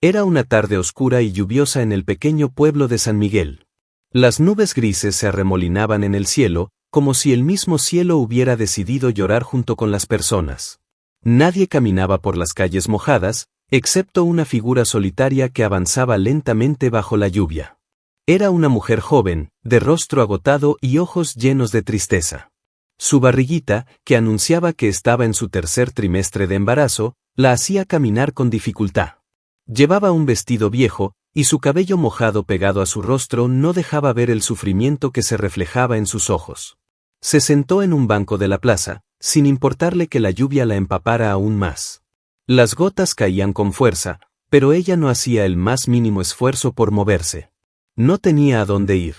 Era una tarde oscura y lluviosa en el pequeño pueblo de San Miguel. Las nubes grises se arremolinaban en el cielo, como si el mismo cielo hubiera decidido llorar junto con las personas. Nadie caminaba por las calles mojadas, excepto una figura solitaria que avanzaba lentamente bajo la lluvia. Era una mujer joven, de rostro agotado y ojos llenos de tristeza. Su barriguita, que anunciaba que estaba en su tercer trimestre de embarazo, la hacía caminar con dificultad. Llevaba un vestido viejo, y su cabello mojado pegado a su rostro no dejaba ver el sufrimiento que se reflejaba en sus ojos. Se sentó en un banco de la plaza, sin importarle que la lluvia la empapara aún más. Las gotas caían con fuerza, pero ella no hacía el más mínimo esfuerzo por moverse. No tenía a dónde ir.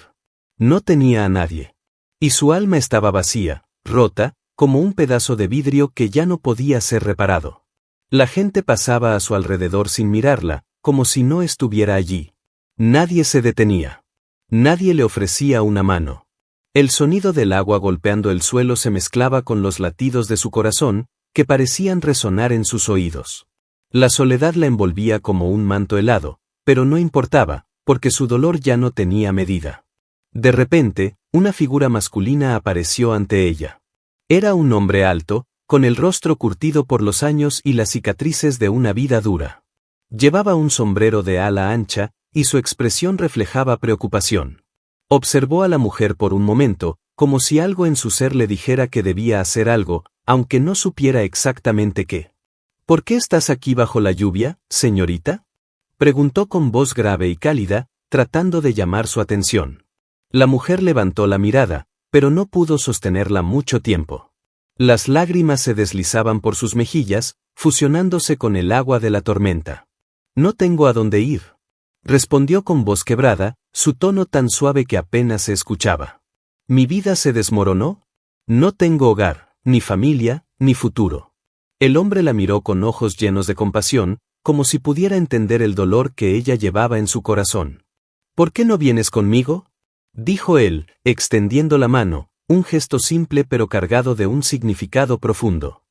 No tenía a nadie. Y su alma estaba vacía, rota, como un pedazo de vidrio que ya no podía ser reparado. La gente pasaba a su alrededor sin mirarla, como si no estuviera allí. Nadie se detenía. Nadie le ofrecía una mano. El sonido del agua golpeando el suelo se mezclaba con los latidos de su corazón, que parecían resonar en sus oídos. La soledad la envolvía como un manto helado, pero no importaba, porque su dolor ya no tenía medida. De repente, una figura masculina apareció ante ella. Era un hombre alto, con el rostro curtido por los años y las cicatrices de una vida dura. Llevaba un sombrero de ala ancha, y su expresión reflejaba preocupación. Observó a la mujer por un momento, como si algo en su ser le dijera que debía hacer algo, aunque no supiera exactamente qué. ¿Por qué estás aquí bajo la lluvia, señorita?, preguntó con voz grave y cálida, tratando de llamar su atención. La mujer levantó la mirada, pero no pudo sostenerla mucho tiempo. Las lágrimas se deslizaban por sus mejillas, fusionándose con el agua de la tormenta. No tengo a dónde ir, respondió con voz quebrada, su tono tan suave que apenas se escuchaba. Mi vida se desmoronó. No tengo hogar, ni familia, ni futuro. El hombre la miró con ojos llenos de compasión, como si pudiera entender el dolor que ella llevaba en su corazón. ¿Por qué no vienes conmigo?, dijo él, extendiendo la mano, un gesto simple pero cargado de un significado profundo.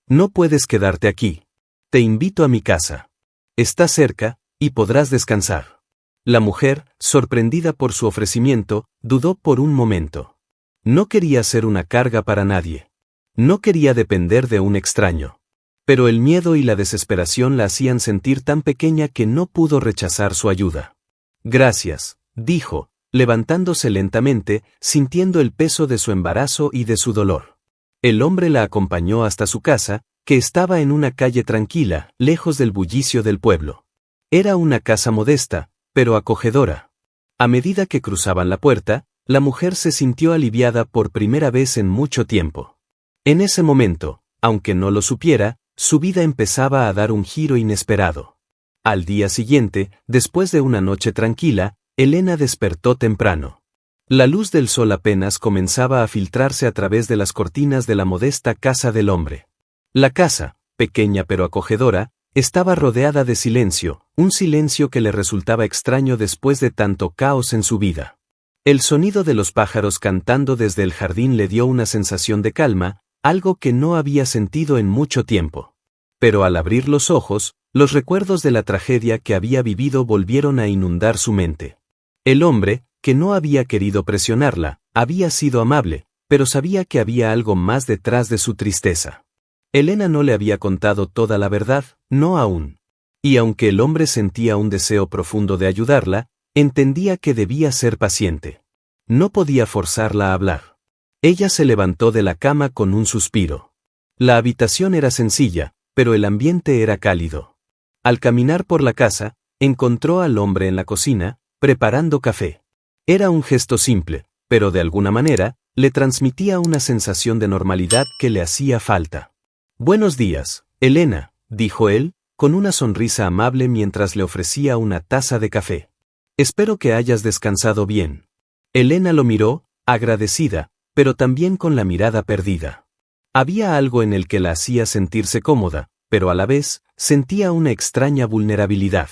No puedes quedarte aquí. Te invito a mi casa. Está cerca, y podrás descansar. La mujer, sorprendida por su ofrecimiento, dudó por un momento. No quería ser una carga para nadie. No quería depender de un extraño. Pero el miedo y la desesperación la hacían sentir tan pequeña que no pudo rechazar su ayuda. Gracias, dijo, levantándose lentamente, sintiendo el peso de su embarazo y de su dolor. El hombre la acompañó hasta su casa, que estaba en una calle tranquila, lejos del bullicio del pueblo. Era una casa modesta, pero acogedora. A medida que cruzaban la puerta, la mujer se sintió aliviada por primera vez en mucho tiempo. En ese momento, aunque no lo supiera, su vida empezaba a dar un giro inesperado. Al día siguiente, después de una noche tranquila, Elena despertó temprano. La luz del sol apenas comenzaba a filtrarse a través de las cortinas de la modesta casa del hombre. La casa, pequeña pero acogedora, estaba rodeada de silencio, un silencio que le resultaba extraño después de tanto caos en su vida. El sonido de los pájaros cantando desde el jardín le dio una sensación de calma, algo que no había sentido en mucho tiempo. Pero al abrir los ojos, los recuerdos de la tragedia que había vivido volvieron a inundar su mente. El hombre, que no había querido presionarla, había sido amable, pero sabía que había algo más detrás de su tristeza. Elena no le había contado toda la verdad, no aún. Y aunque el hombre sentía un deseo profundo de ayudarla, entendía que debía ser paciente. No podía forzarla a hablar. Ella se levantó de la cama con un suspiro. La habitación era sencilla, pero el ambiente era cálido. Al caminar por la casa, encontró al hombre en la cocina, preparando café. Era un gesto simple, pero de alguna manera, le transmitía una sensación de normalidad que le hacía falta. Buenos días, Elena, dijo él, con una sonrisa amable mientras le ofrecía una taza de café. Espero que hayas descansado bien. Elena lo miró, agradecida, pero también con la mirada perdida. Había algo en el que la hacía sentirse cómoda, pero a la vez, sentía una extraña vulnerabilidad.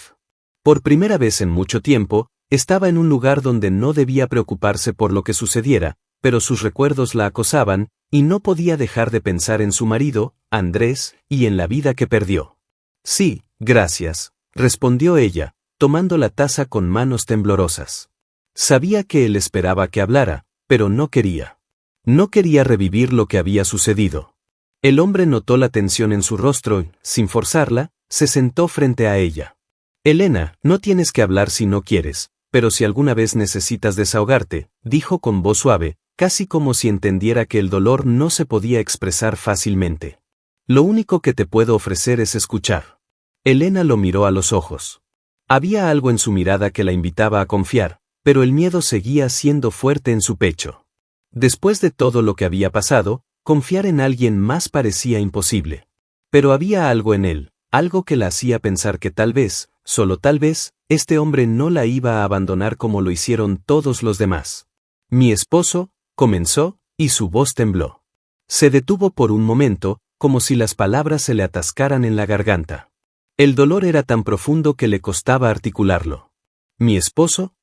Por primera vez en mucho tiempo, estaba en un lugar donde no debía preocuparse por lo que sucediera, pero sus recuerdos la acosaban, y no podía dejar de pensar en su marido, Andrés, y en la vida que perdió. Sí, gracias, respondió ella, tomando la taza con manos temblorosas. Sabía que él esperaba que hablara, pero no quería. No quería revivir lo que había sucedido. El hombre notó la tensión en su rostro y, sin forzarla, se sentó frente a ella. Elena, no tienes que hablar si no quieres, pero si alguna vez necesitas desahogarte, dijo con voz suave, casi como si entendiera que el dolor no se podía expresar fácilmente. Lo único que te puedo ofrecer es escuchar. Elena lo miró a los ojos. Había algo en su mirada que la invitaba a confiar, pero el miedo seguía siendo fuerte en su pecho. Después de todo lo que había pasado, confiar en alguien más parecía imposible. Pero había algo en él, algo que la hacía pensar que tal vez, solo tal vez, este hombre no la iba a abandonar como lo hicieron todos los demás. Mi esposo, comenzó, y su voz tembló. Se detuvo por un momento, como si las palabras se le atascaran en la garganta. El dolor era tan profundo que le costaba articularlo. Mi esposo,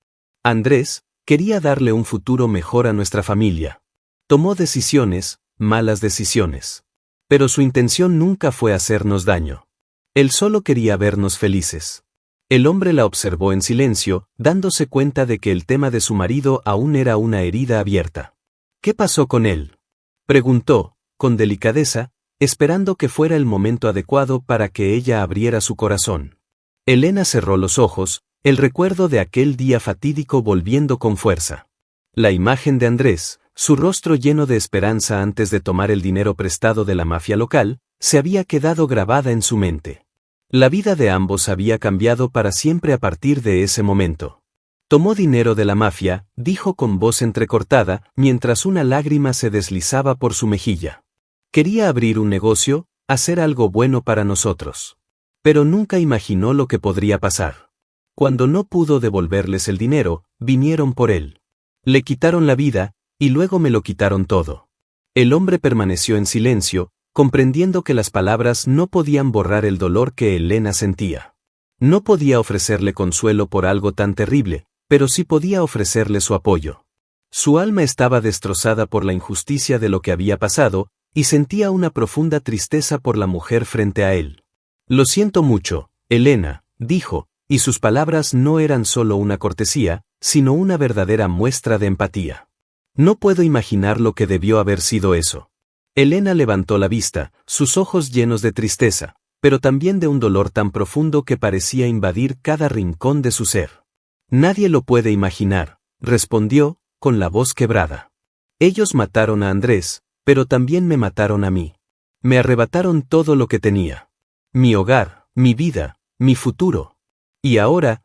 Andrés, quería darle un futuro mejor a nuestra familia. Tomó decisiones, malas decisiones. Pero su intención nunca fue hacernos daño. Él solo quería vernos felices. El hombre la observó en silencio, dándose cuenta de que el tema de su marido aún era una herida abierta. ¿Qué pasó con él?, preguntó, con delicadeza, esperando que fuera el momento adecuado para que ella abriera su corazón. Elena cerró los ojos, el recuerdo de aquel día fatídico volviendo con fuerza. La imagen de Andrés, su rostro lleno de esperanza antes de tomar el dinero prestado de la mafia local, se había quedado grabada en su mente. La vida de ambos había cambiado para siempre a partir de ese momento. Tomó dinero de la mafia, dijo con voz entrecortada, mientras una lágrima se deslizaba por su mejilla. Quería abrir un negocio, hacer algo bueno para nosotros. Pero nunca imaginó lo que podría pasar. Cuando no pudo devolverles el dinero, vinieron por él. Le quitaron la vida, y luego me lo quitaron todo. El hombre permaneció en silencio, comprendiendo que las palabras no podían borrar el dolor que Elena sentía. No podía ofrecerle consuelo por algo tan terrible, pero sí podía ofrecerle su apoyo. Su alma estaba destrozada por la injusticia de lo que había pasado, y sentía una profunda tristeza por la mujer frente a él. Lo siento mucho, Elena, dijo, y sus palabras no eran solo una cortesía, sino una verdadera muestra de empatía. No puedo imaginar lo que debió haber sido eso. Elena levantó la vista, sus ojos llenos de tristeza, pero también de un dolor tan profundo que parecía invadir cada rincón de su ser. Nadie lo puede imaginar, respondió, con la voz quebrada. Ellos mataron a Andrés, pero también me mataron a mí. Me arrebataron todo lo que tenía. Mi hogar, mi vida, mi futuro. Y ahora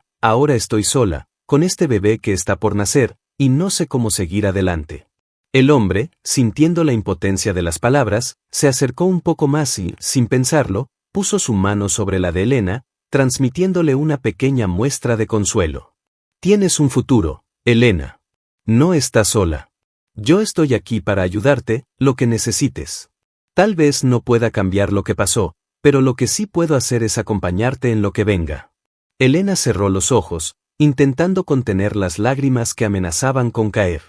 estoy sola, con este bebé que está por nacer, y no sé cómo seguir adelante. El hombre, sintiendo la impotencia de las palabras, se acercó un poco más y, sin pensarlo, puso su mano sobre la de Elena, transmitiéndole una pequeña muestra de consuelo. Tienes un futuro, Elena. No estás sola. Yo estoy aquí para ayudarte, lo que necesites. Tal vez no pueda cambiar lo que pasó, pero lo que sí puedo hacer es acompañarte en lo que venga. Elena cerró los ojos, intentando contener las lágrimas que amenazaban con caer.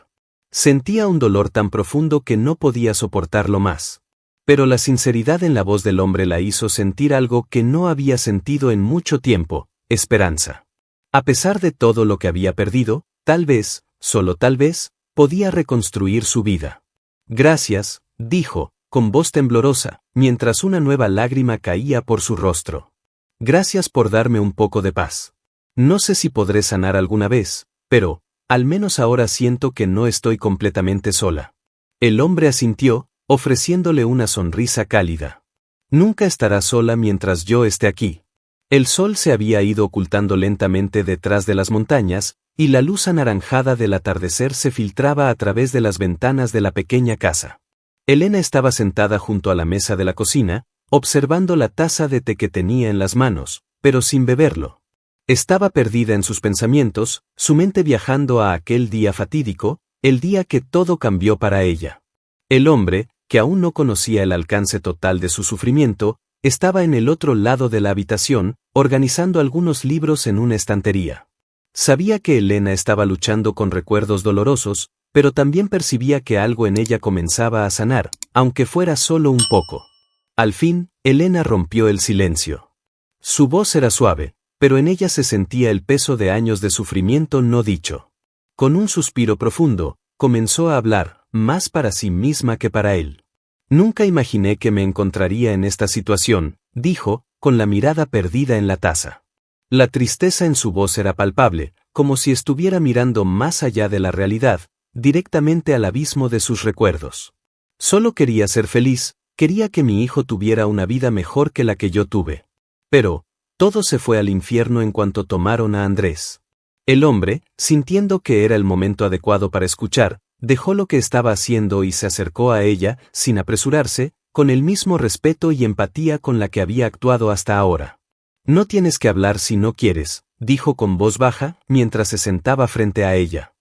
Sentía un dolor tan profundo que no podía soportarlo más. Pero la sinceridad en la voz del hombre la hizo sentir algo que no había sentido en mucho tiempo, esperanza. A pesar de todo lo que había perdido, tal vez, solo tal vez, podía reconstruir su vida. Gracias, dijo, con voz temblorosa, mientras una nueva lágrima caía por su rostro. Gracias por darme un poco de paz. No sé si podré sanar alguna vez, pero, al menos ahora siento que no estoy completamente sola. El hombre asintió, ofreciéndole una sonrisa cálida. Nunca estarás sola mientras yo esté aquí. El sol se había ido ocultando lentamente detrás de las montañas, y la luz anaranjada del atardecer se filtraba a través de las ventanas de la pequeña casa. Elena estaba sentada junto a la mesa de la cocina, observando la taza de té que tenía en las manos, pero sin beberlo. Estaba perdida en sus pensamientos, su mente viajando a aquel día fatídico, el día que todo cambió para ella. El hombre, que aún no conocía el alcance total de su sufrimiento, estaba en el otro lado de la habitación, organizando algunos libros en una estantería. Sabía que Elena estaba luchando con recuerdos dolorosos, pero también percibía que algo en ella comenzaba a sanar, aunque fuera solo un poco. Al fin, Elena rompió el silencio. Su voz era suave, pero en ella se sentía el peso de años de sufrimiento no dicho. Con un suspiro profundo, comenzó a hablar, más para sí misma que para él. Nunca imaginé que me encontraría en esta situación, dijo, con la mirada perdida en la taza. La tristeza en su voz era palpable, como si estuviera mirando más allá de la realidad, directamente al abismo de sus recuerdos. Solo quería ser feliz, quería que mi hijo tuviera una vida mejor que la que yo tuve. Pero, todo se fue al infierno en cuanto tomaron a Andrés. El hombre, sintiendo que era el momento adecuado para escuchar, dejó lo que estaba haciendo y se acercó a ella, sin apresurarse, con el mismo respeto y empatía con la que había actuado hasta ahora. No tienes que hablar si no quieres, dijo con voz baja, mientras se sentaba frente a ella.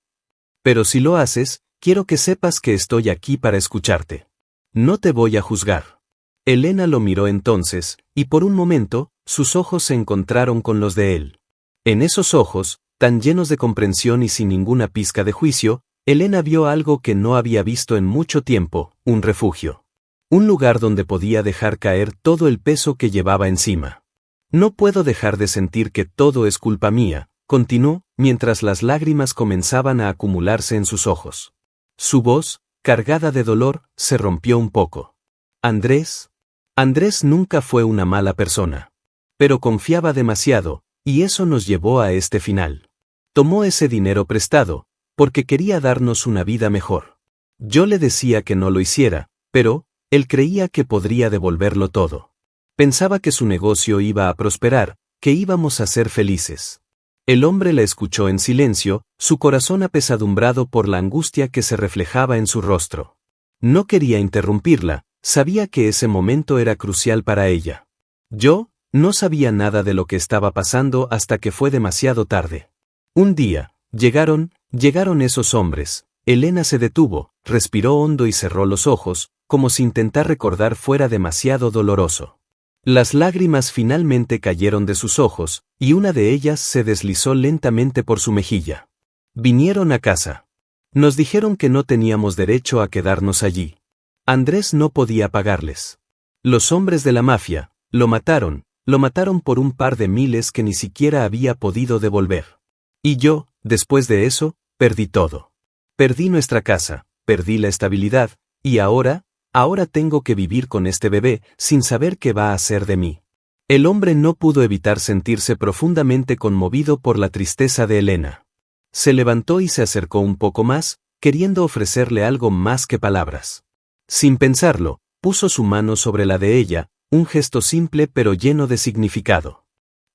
Pero si lo haces, quiero que sepas que estoy aquí para escucharte. No te voy a juzgar. Elena lo miró entonces, y por un momento, sus ojos se encontraron con los de él. En esos ojos, tan llenos de comprensión y sin ninguna pizca de juicio, Elena vio algo que no había visto en mucho tiempo, un refugio. Un lugar donde podía dejar caer todo el peso que llevaba encima. No puedo dejar de sentir que todo es culpa mía, continuó, mientras las lágrimas comenzaban a acumularse en sus ojos. Su voz, cargada de dolor, se rompió un poco. Andrés nunca fue una mala persona. Pero confiaba demasiado, y eso nos llevó a este final. Tomó ese dinero prestado, porque quería darnos una vida mejor. Yo le decía que no lo hiciera, pero, él creía que podría devolverlo todo. Pensaba que su negocio iba a prosperar, que íbamos a ser felices. El hombre la escuchó en silencio, su corazón apesadumbrado por la angustia que se reflejaba en su rostro. No quería interrumpirla, sabía que ese momento era crucial para ella. Yo, no sabía nada de lo que estaba pasando hasta que fue demasiado tarde. Un día, llegaron esos hombres. Elena se detuvo, respiró hondo y cerró los ojos, como si intentar recordar fuera demasiado doloroso. Las lágrimas finalmente cayeron de sus ojos, y una de ellas se deslizó lentamente por su mejilla. Vinieron a casa. Nos dijeron que no teníamos derecho a quedarnos allí. Andrés no podía pagarles. Los hombres de la mafia, lo mataron por un par de miles que ni siquiera había podido devolver. Y yo, después de eso, perdí todo. Perdí nuestra casa, perdí la estabilidad, y ahora tengo que vivir con este bebé, sin saber qué va a hacer de mí. El hombre no pudo evitar sentirse profundamente conmovido por la tristeza de Elena. Se levantó y se acercó un poco más, queriendo ofrecerle algo más que palabras. Sin pensarlo, puso su mano sobre la de ella, un gesto simple pero lleno de significado.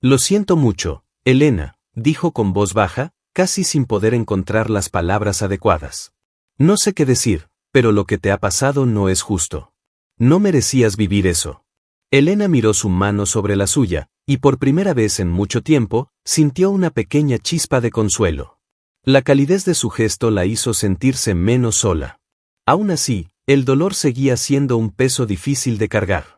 Lo siento mucho, Elena, dijo con voz baja, casi sin poder encontrar las palabras adecuadas. No sé qué decir, pero lo que te ha pasado no es justo. No merecías vivir eso. Elena miró su mano sobre la suya, y por primera vez en mucho tiempo, sintió una pequeña chispa de consuelo. La calidez de su gesto la hizo sentirse menos sola. Aún así, el dolor seguía siendo un peso difícil de cargar.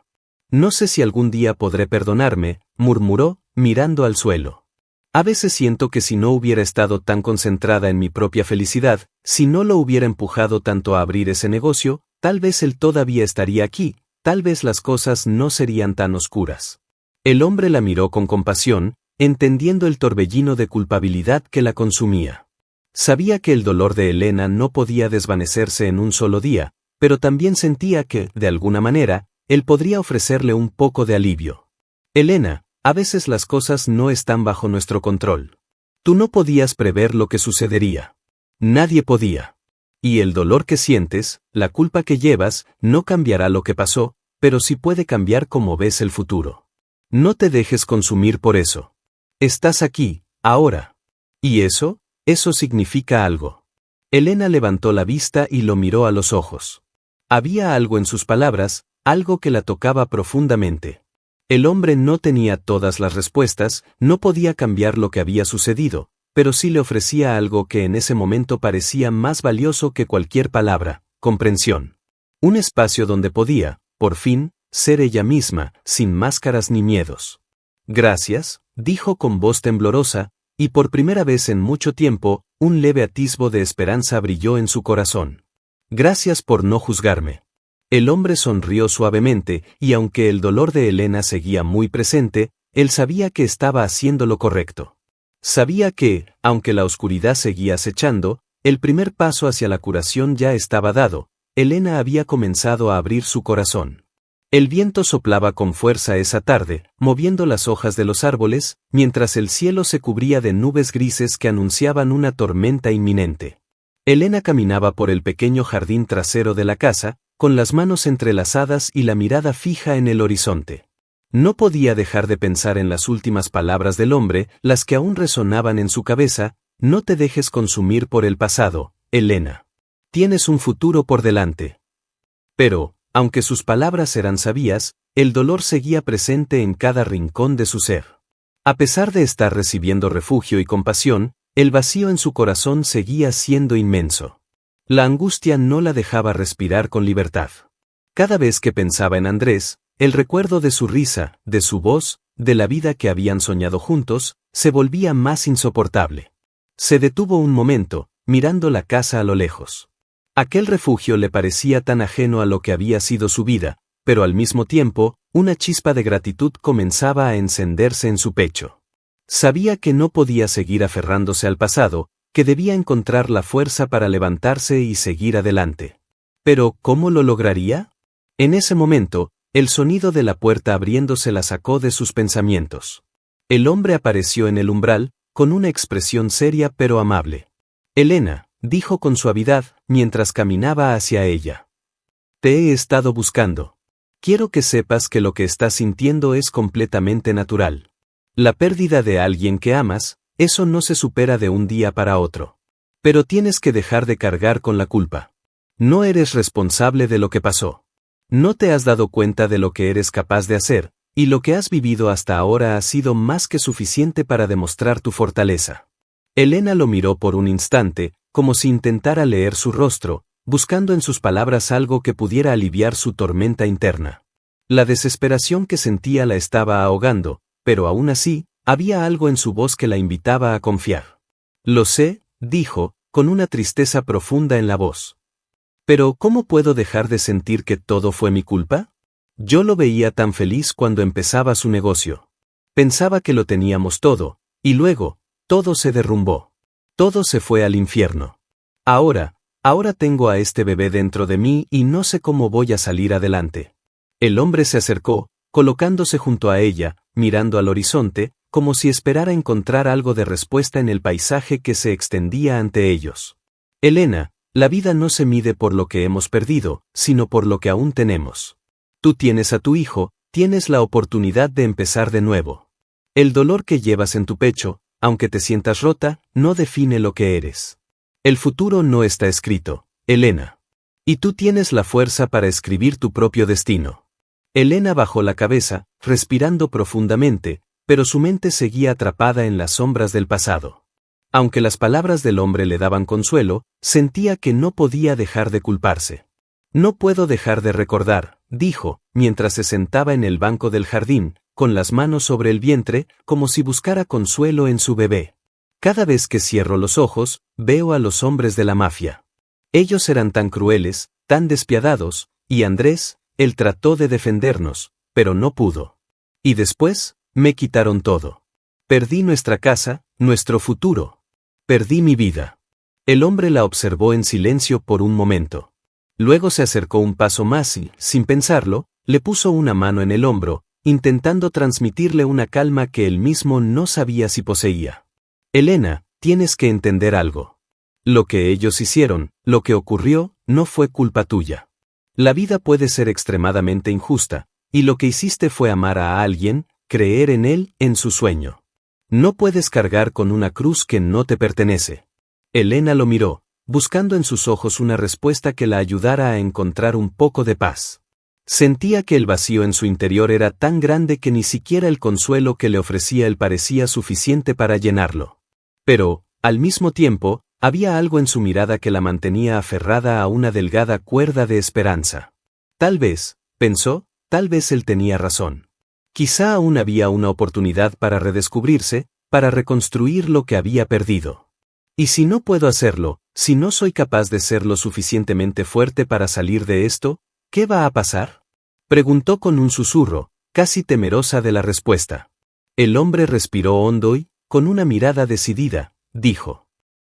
No sé si algún día podré perdonarme, murmuró, mirando al suelo. A veces siento que si no hubiera estado tan concentrada en mi propia felicidad, si no lo hubiera empujado tanto a abrir ese negocio, tal vez él todavía estaría aquí, tal vez las cosas no serían tan oscuras. El hombre la miró con compasión, entendiendo el torbellino de culpabilidad que la consumía. Sabía que el dolor de Elena no podía desvanecerse en un solo día, pero también sentía que, de alguna manera, él podría ofrecerle un poco de alivio. Elena, a veces las cosas no están bajo nuestro control. Tú no podías prever lo que sucedería. Nadie podía. Y el dolor que sientes, la culpa que llevas, no cambiará lo que pasó, pero sí puede cambiar cómo ves el futuro. No te dejes consumir por eso. Estás aquí, ahora. Y eso significa algo. Elena levantó la vista y lo miró a los ojos. Había algo en sus palabras, algo que la tocaba profundamente. El hombre no tenía todas las respuestas, no podía cambiar lo que había sucedido, pero sí le ofrecía algo que en ese momento parecía más valioso que cualquier palabra: comprensión. Un espacio donde podía, por fin, ser ella misma, sin máscaras ni miedos. Gracias, dijo con voz temblorosa, y por primera vez en mucho tiempo, un leve atisbo de esperanza brilló en su corazón. Gracias por no juzgarme. El hombre sonrió suavemente, y aunque el dolor de Elena seguía muy presente, él sabía que estaba haciendo lo correcto. Sabía que, aunque la oscuridad seguía acechando, el primer paso hacia la curación ya estaba dado. Elena había comenzado a abrir su corazón. El viento soplaba con fuerza esa tarde, moviendo las hojas de los árboles, mientras el cielo se cubría de nubes grises que anunciaban una tormenta inminente. Elena caminaba por el pequeño jardín trasero de la casa, con las manos entrelazadas y la mirada fija en el horizonte. No podía dejar de pensar en las últimas palabras del hombre, las que aún resonaban en su cabeza: no te dejes consumir por el pasado, Elena. Tienes un futuro por delante. Pero, aunque sus palabras eran sabias, el dolor seguía presente en cada rincón de su ser. A pesar de estar recibiendo refugio y compasión, el vacío en su corazón seguía siendo inmenso. La angustia no la dejaba respirar con libertad. Cada vez que pensaba en Andrés, el recuerdo de su risa, de su voz, de la vida que habían soñado juntos, se volvía más insoportable. Se detuvo un momento, mirando la casa a lo lejos. Aquel refugio le parecía tan ajeno a lo que había sido su vida, pero al mismo tiempo, una chispa de gratitud comenzaba a encenderse en su pecho. Sabía que no podía seguir aferrándose al pasado, que debía encontrar la fuerza para levantarse y seguir adelante. Pero, ¿cómo lo lograría? En ese momento, el sonido de la puerta abriéndose la sacó de sus pensamientos. El hombre apareció en el umbral, con una expresión seria pero amable. Elena, dijo con suavidad, mientras caminaba hacia ella. Te he estado buscando. Quiero que sepas que lo que estás sintiendo es completamente natural. La pérdida de alguien que amas, eso no se supera de un día para otro. Pero tienes que dejar de cargar con la culpa. No eres responsable de lo que pasó. No te has dado cuenta de lo que eres capaz de hacer, y lo que has vivido hasta ahora ha sido más que suficiente para demostrar tu fortaleza. Elena lo miró por un instante, como si intentara leer su rostro, buscando en sus palabras algo que pudiera aliviar su tormenta interna. La desesperación que sentía la estaba ahogando, pero aún así, había algo en su voz que la invitaba a confiar. Lo sé, dijo, con una tristeza profunda en la voz. Pero ¿cómo puedo dejar de sentir que todo fue mi culpa? Yo lo veía tan feliz cuando empezaba su negocio. Pensaba que lo teníamos todo, y luego, todo se derrumbó. Todo se fue al infierno. Ahora tengo a este bebé dentro de mí y no sé cómo voy a salir adelante. El hombre se acercó, colocándose junto a ella, mirando al horizonte, como si esperara encontrar algo de respuesta en el paisaje que se extendía ante ellos. Elena, la vida no se mide por lo que hemos perdido, sino por lo que aún tenemos. Tú tienes a tu hijo, tienes la oportunidad de empezar de nuevo. El dolor que llevas en tu pecho, aunque te sientas rota, no define lo que eres. El futuro no está escrito, Elena. Y tú tienes la fuerza para escribir tu propio destino. Elena bajó la cabeza, respirando profundamente, pero su mente seguía atrapada en las sombras del pasado. Aunque las palabras del hombre le daban consuelo, sentía que no podía dejar de culparse. No puedo dejar de recordar, dijo, mientras se sentaba en el banco del jardín, con las manos sobre el vientre, como si buscara consuelo en su bebé. Cada vez que cierro los ojos, veo a los hombres de la mafia. Ellos eran tan crueles, tan despiadados, y Andrés, él trató de defendernos, pero no pudo. Y después, me quitaron todo. Perdí nuestra casa, nuestro futuro. Perdí mi vida. El hombre la observó en silencio por un momento. Luego se acercó un paso más y, sin pensarlo, le puso una mano en el hombro, intentando transmitirle una calma que él mismo no sabía si poseía. Elena, tienes que entender algo. Lo que ellos hicieron, lo que ocurrió, no fue culpa tuya. La vida puede ser extremadamente injusta, y lo que hiciste fue amar a alguien, creer en él, en su sueño. No puedes cargar con una cruz que no te pertenece. Elena lo miró, buscando en sus ojos una respuesta que la ayudara a encontrar un poco de paz. Sentía que el vacío en su interior era tan grande que ni siquiera el consuelo que le ofrecía él parecía suficiente para llenarlo. Pero, al mismo tiempo, había algo en su mirada que la mantenía aferrada a una delgada cuerda de esperanza. Tal vez, pensó, tal vez él tenía razón. Quizá aún había una oportunidad para redescubrirse, para reconstruir lo que había perdido. ¿Y si no puedo hacerlo, si no soy capaz de ser lo suficientemente fuerte para salir de esto, qué va a pasar? Preguntó con un susurro, casi temerosa de la respuesta. El hombre respiró hondo y, con una mirada decidida, dijo: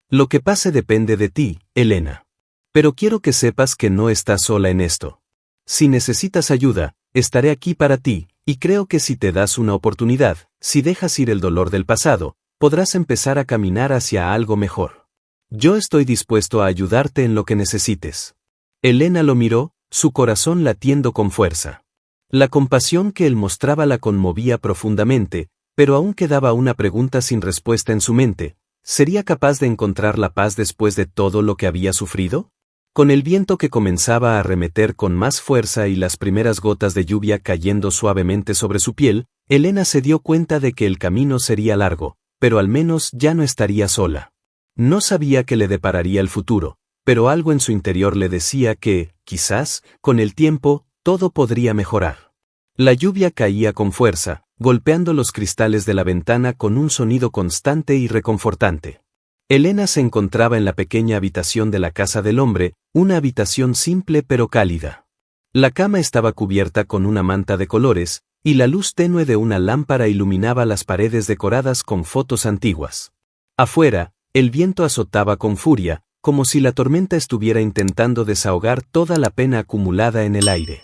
Lo que pase depende de ti, Elena. Pero quiero que sepas que no estás sola en esto. Si necesitas ayuda, estaré aquí para ti, y creo que si te das una oportunidad, si dejas ir el dolor del pasado, podrás empezar a caminar hacia algo mejor. Yo estoy dispuesto a ayudarte en lo que necesites. Elena lo miró, su corazón latiendo con fuerza. La compasión que él mostraba la conmovía profundamente, pero aún quedaba una pregunta sin respuesta en su mente: ¿sería capaz de encontrar la paz después de todo lo que había sufrido? Con el viento que comenzaba a arremeter con más fuerza y las primeras gotas de lluvia cayendo suavemente sobre su piel, Elena se dio cuenta de que el camino sería largo, pero al menos ya no estaría sola. No sabía qué le depararía el futuro, pero algo en su interior le decía que, quizás, con el tiempo, todo podría mejorar. La lluvia caía con fuerza, golpeando los cristales de la ventana con un sonido constante y reconfortante. Elena se encontraba en la pequeña habitación de la casa del hombre, una habitación simple pero cálida. La cama estaba cubierta con una manta de colores, y la luz tenue de una lámpara iluminaba las paredes decoradas con fotos antiguas. Afuera, el viento azotaba con furia, como si la tormenta estuviera intentando desahogar toda la pena acumulada en el aire.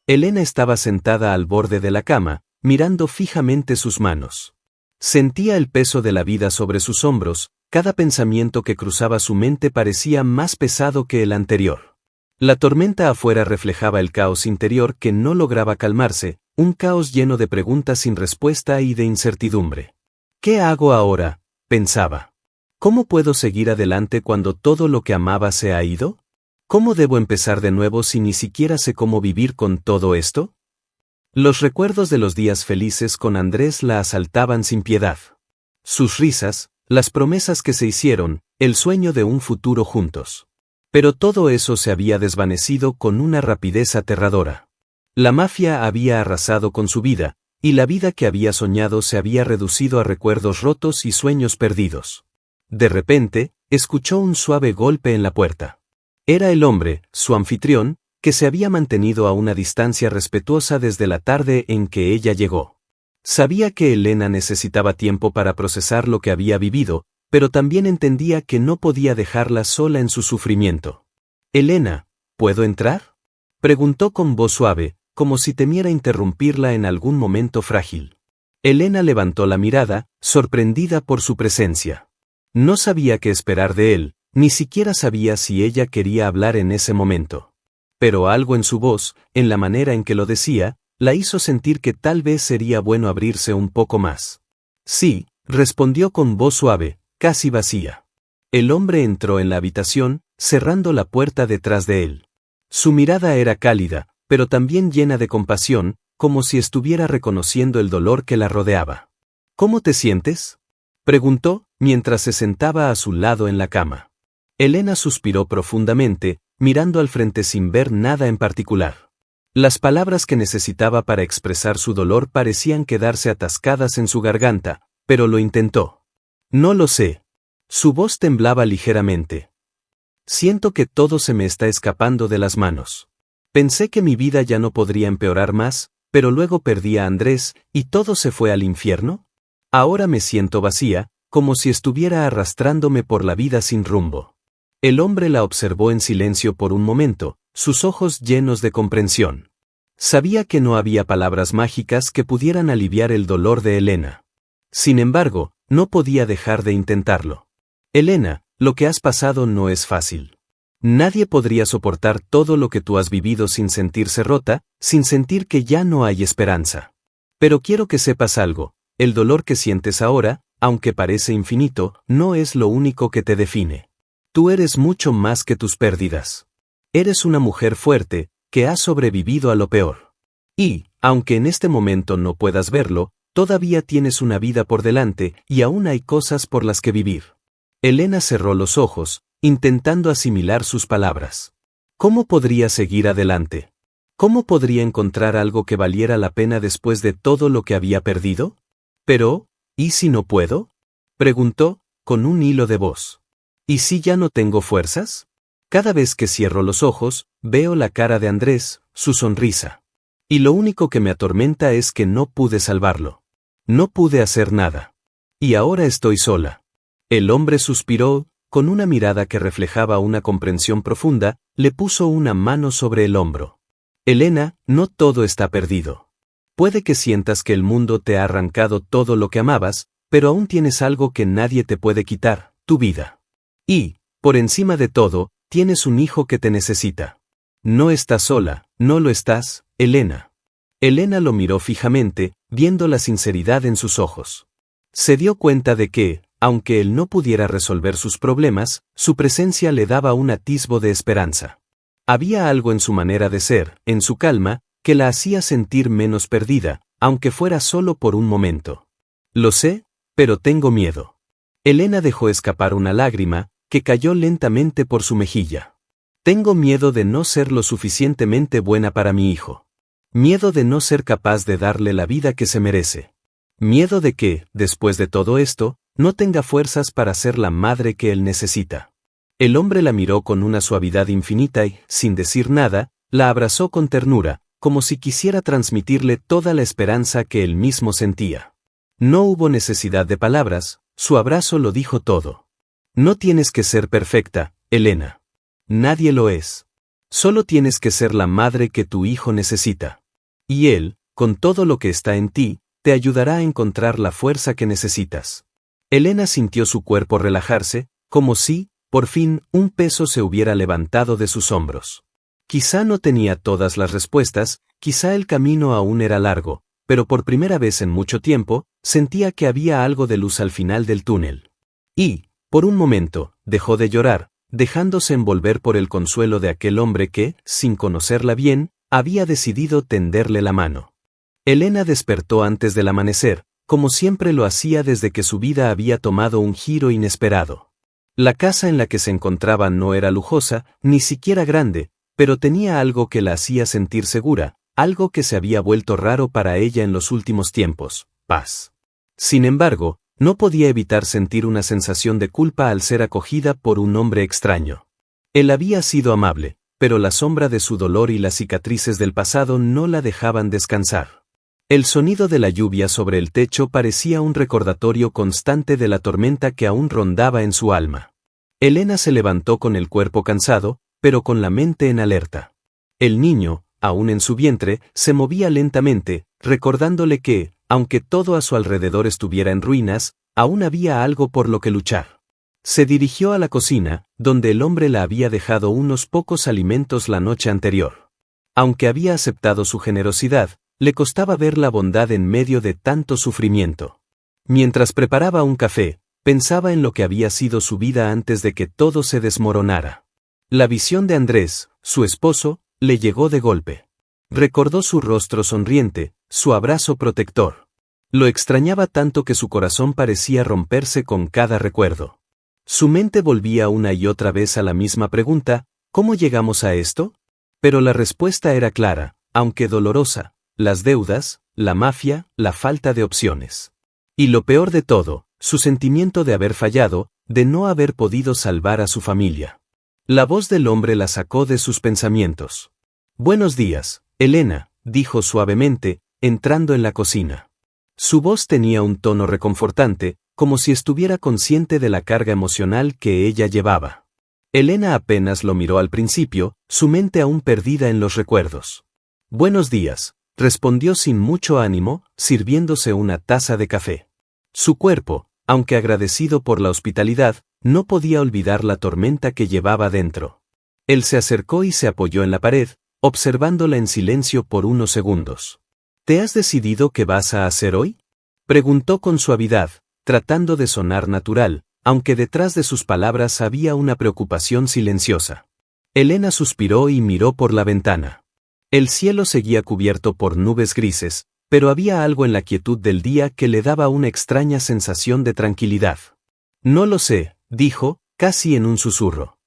Elena estaba sentada al borde de la cama, mirando fijamente sus manos. Sentía el peso de la vida sobre sus hombros, cada pensamiento que cruzaba su mente parecía más pesado que el anterior. La tormenta afuera reflejaba el caos interior que no lograba calmarse, un caos lleno de preguntas sin respuesta y de incertidumbre. ¿Qué hago ahora?, pensaba. ¿Cómo puedo seguir adelante cuando todo lo que amaba se ha ido? ¿Cómo debo empezar de nuevo si ni siquiera sé cómo vivir con todo esto? Los recuerdos de los días felices con Andrés la asaltaban sin piedad. Sus risas, las promesas que se hicieron, el sueño de un futuro juntos. Pero todo eso se había desvanecido con una rapidez aterradora. La mafia había arrasado con su vida, y la vida que había soñado se había reducido a recuerdos rotos y sueños perdidos. De repente, escuchó un suave golpe en la puerta. Era el hombre, su anfitrión, que se había mantenido a una distancia respetuosa desde la tarde en que ella llegó. Sabía que Elena necesitaba tiempo para procesar lo que había vivido, pero también entendía que no podía dejarla sola en su sufrimiento. «Elena, ¿puedo entrar?», preguntó con voz suave, como si temiera interrumpirla en algún momento frágil. Elena levantó la mirada, sorprendida por su presencia. No sabía qué esperar de él, ni siquiera sabía si ella quería hablar en ese momento. Pero algo en su voz, en la manera en que lo decía, la hizo sentir que tal vez sería bueno abrirse un poco más. «Sí», respondió con voz suave, casi vacía. El hombre entró en la habitación, cerrando la puerta detrás de él. Su mirada era cálida, pero también llena de compasión, como si estuviera reconociendo el dolor que la rodeaba. «¿Cómo te sientes?», preguntó, mientras se sentaba a su lado en la cama. Elena suspiró profundamente, mirando al frente sin ver nada en particular. Las palabras que necesitaba para expresar su dolor parecían quedarse atascadas en su garganta, pero lo intentó. «No lo sé». Su voz temblaba ligeramente. «Siento que todo se me está escapando de las manos. Pensé que mi vida ya no podría empeorar más, pero luego perdí a Andrés, y todo se fue al infierno. Ahora me siento vacía, como si estuviera arrastrándome por la vida sin rumbo». El hombre la observó en silencio por un momento, sus ojos llenos de comprensión. Sabía que no había palabras mágicas que pudieran aliviar el dolor de Elena. Sin embargo, no podía dejar de intentarlo. «Elena, lo que has pasado no es fácil. Nadie podría soportar todo lo que tú has vivido sin sentirse rota, sin sentir que ya no hay esperanza. Pero quiero que sepas algo, el dolor que sientes ahora, aunque parece infinito, no es lo único que te define. Tú eres mucho más que tus pérdidas. Eres una mujer fuerte, que ha sobrevivido a lo peor. Y, aunque en este momento no puedas verlo, todavía tienes una vida por delante y aún hay cosas por las que vivir». Elena cerró los ojos, intentando asimilar sus palabras. ¿Cómo podría seguir adelante? ¿Cómo podría encontrar algo que valiera la pena después de todo lo que había perdido? Pero, ¿y si no puedo?, preguntó, con un hilo de voz. ¿Y si ya no tengo fuerzas? Cada vez que cierro los ojos, veo la cara de Andrés, su sonrisa. Y lo único que me atormenta es que no pude salvarlo. No pude hacer nada. Y ahora estoy sola. El hombre suspiró, con una mirada que reflejaba una comprensión profunda, le puso una mano sobre el hombro. Elena, no todo está perdido. Puede que sientas que el mundo te ha arrancado todo lo que amabas, pero aún tienes algo que nadie te puede quitar, tu vida. Y, por encima de todo, tienes un hijo que te necesita. No estás sola, no lo estás, Elena. Elena lo miró fijamente, viendo la sinceridad en sus ojos. Se dio cuenta de que, aunque él no pudiera resolver sus problemas, su presencia le daba un atisbo de esperanza. Había algo en su manera de ser, en su calma, que la hacía sentir menos perdida, aunque fuera solo por un momento. Lo sé, pero tengo miedo. Elena dejó escapar una lágrima, que cayó lentamente por su mejilla. Tengo miedo de no ser lo suficientemente buena para mi hijo. Miedo de no ser capaz de darle la vida que se merece. Miedo de que, después de todo esto, no tenga fuerzas para ser la madre que él necesita. El hombre la miró con una suavidad infinita y, sin decir nada, la abrazó con ternura, como si quisiera transmitirle toda la esperanza que él mismo sentía. No hubo necesidad de palabras, su abrazo lo dijo todo. No tienes que ser perfecta, Elena. Nadie lo es. Solo tienes que ser la madre que tu hijo necesita. Y él, con todo lo que está en ti, te ayudará a encontrar la fuerza que necesitas. Elena sintió su cuerpo relajarse, como si, por fin, un peso se hubiera levantado de sus hombros. Quizá no tenía todas las respuestas, quizá el camino aún era largo, pero por primera vez en mucho tiempo, sentía que había algo de luz al final del túnel. Y, por un momento, dejó de llorar, dejándose envolver por el consuelo de aquel hombre que, sin conocerla bien, había decidido tenderle la mano. Elena despertó antes del amanecer, como siempre lo hacía desde que su vida había tomado un giro inesperado. La casa en la que se encontraba no era lujosa, ni siquiera grande, pero tenía algo que la hacía sentir segura, algo que se había vuelto raro para ella en los últimos tiempos: paz. Sin embargo, no podía evitar sentir una sensación de culpa al ser acogida por un hombre extraño. Él había sido amable, pero la sombra de su dolor y las cicatrices del pasado no la dejaban descansar. El sonido de la lluvia sobre el techo parecía un recordatorio constante de la tormenta que aún rondaba en su alma. Elena se levantó con el cuerpo cansado, pero con la mente en alerta. El niño, aún en su vientre, se movía lentamente, recordándole que, aunque todo a su alrededor estuviera en ruinas, aún había algo por lo que luchar. Se dirigió a la cocina, donde el hombre la había dejado unos pocos alimentos la noche anterior. Aunque había aceptado su generosidad, le costaba ver la bondad en medio de tanto sufrimiento. Mientras preparaba un café, pensaba en lo que había sido su vida antes de que todo se desmoronara. La visión de Andrés, su esposo, le llegó de golpe. Recordó su rostro sonriente, su abrazo protector. Lo extrañaba tanto que su corazón parecía romperse con cada recuerdo. Su mente volvía una y otra vez a la misma pregunta: ¿cómo llegamos a esto? Pero la respuesta era clara, aunque dolorosa: las deudas, la mafia, la falta de opciones. Y lo peor de todo, su sentimiento de haber fallado, de no haber podido salvar a su familia. La voz del hombre la sacó de sus pensamientos. «Buenos días, Elena», dijo suavemente, entrando en la cocina. Su voz tenía un tono reconfortante, como si estuviera consciente de la carga emocional que ella llevaba. Elena apenas lo miró al principio, su mente aún perdida en los recuerdos. «Buenos días», respondió sin mucho ánimo, sirviéndose una taza de café. Su cuerpo, aunque agradecido por la hospitalidad, no podía olvidar la tormenta que llevaba dentro. Él se acercó y se apoyó en la pared, observándola en silencio por unos segundos. «¿Te has decidido qué vas a hacer hoy?», preguntó con suavidad, tratando de sonar natural, aunque detrás de sus palabras había una preocupación silenciosa. Elena suspiró y miró por la ventana. El cielo seguía cubierto por nubes grises, pero había algo en la quietud del día que le daba una extraña sensación de tranquilidad. «No lo sé», dijo, casi en un susurro.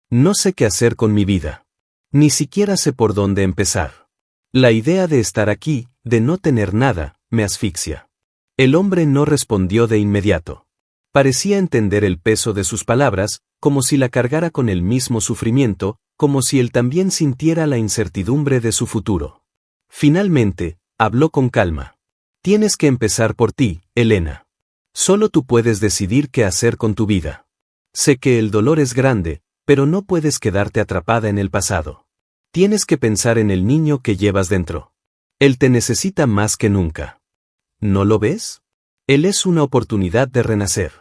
«No sé qué hacer con mi vida. Ni siquiera sé por dónde empezar. La idea de estar aquí, de no tener nada, me asfixia». El hombre no respondió de inmediato. Parecía entender el peso de sus palabras, como si la cargara con el mismo sufrimiento, como si él también sintiera la incertidumbre de su futuro. Finalmente, habló con calma. Tienes que empezar por ti, Elena. Solo tú puedes decidir qué hacer con tu vida. Sé que el dolor es grande, pero no puedes quedarte atrapada en el pasado. Tienes que pensar en el niño que llevas dentro. Él te necesita más que nunca. ¿No lo ves? Él es una oportunidad de renacer.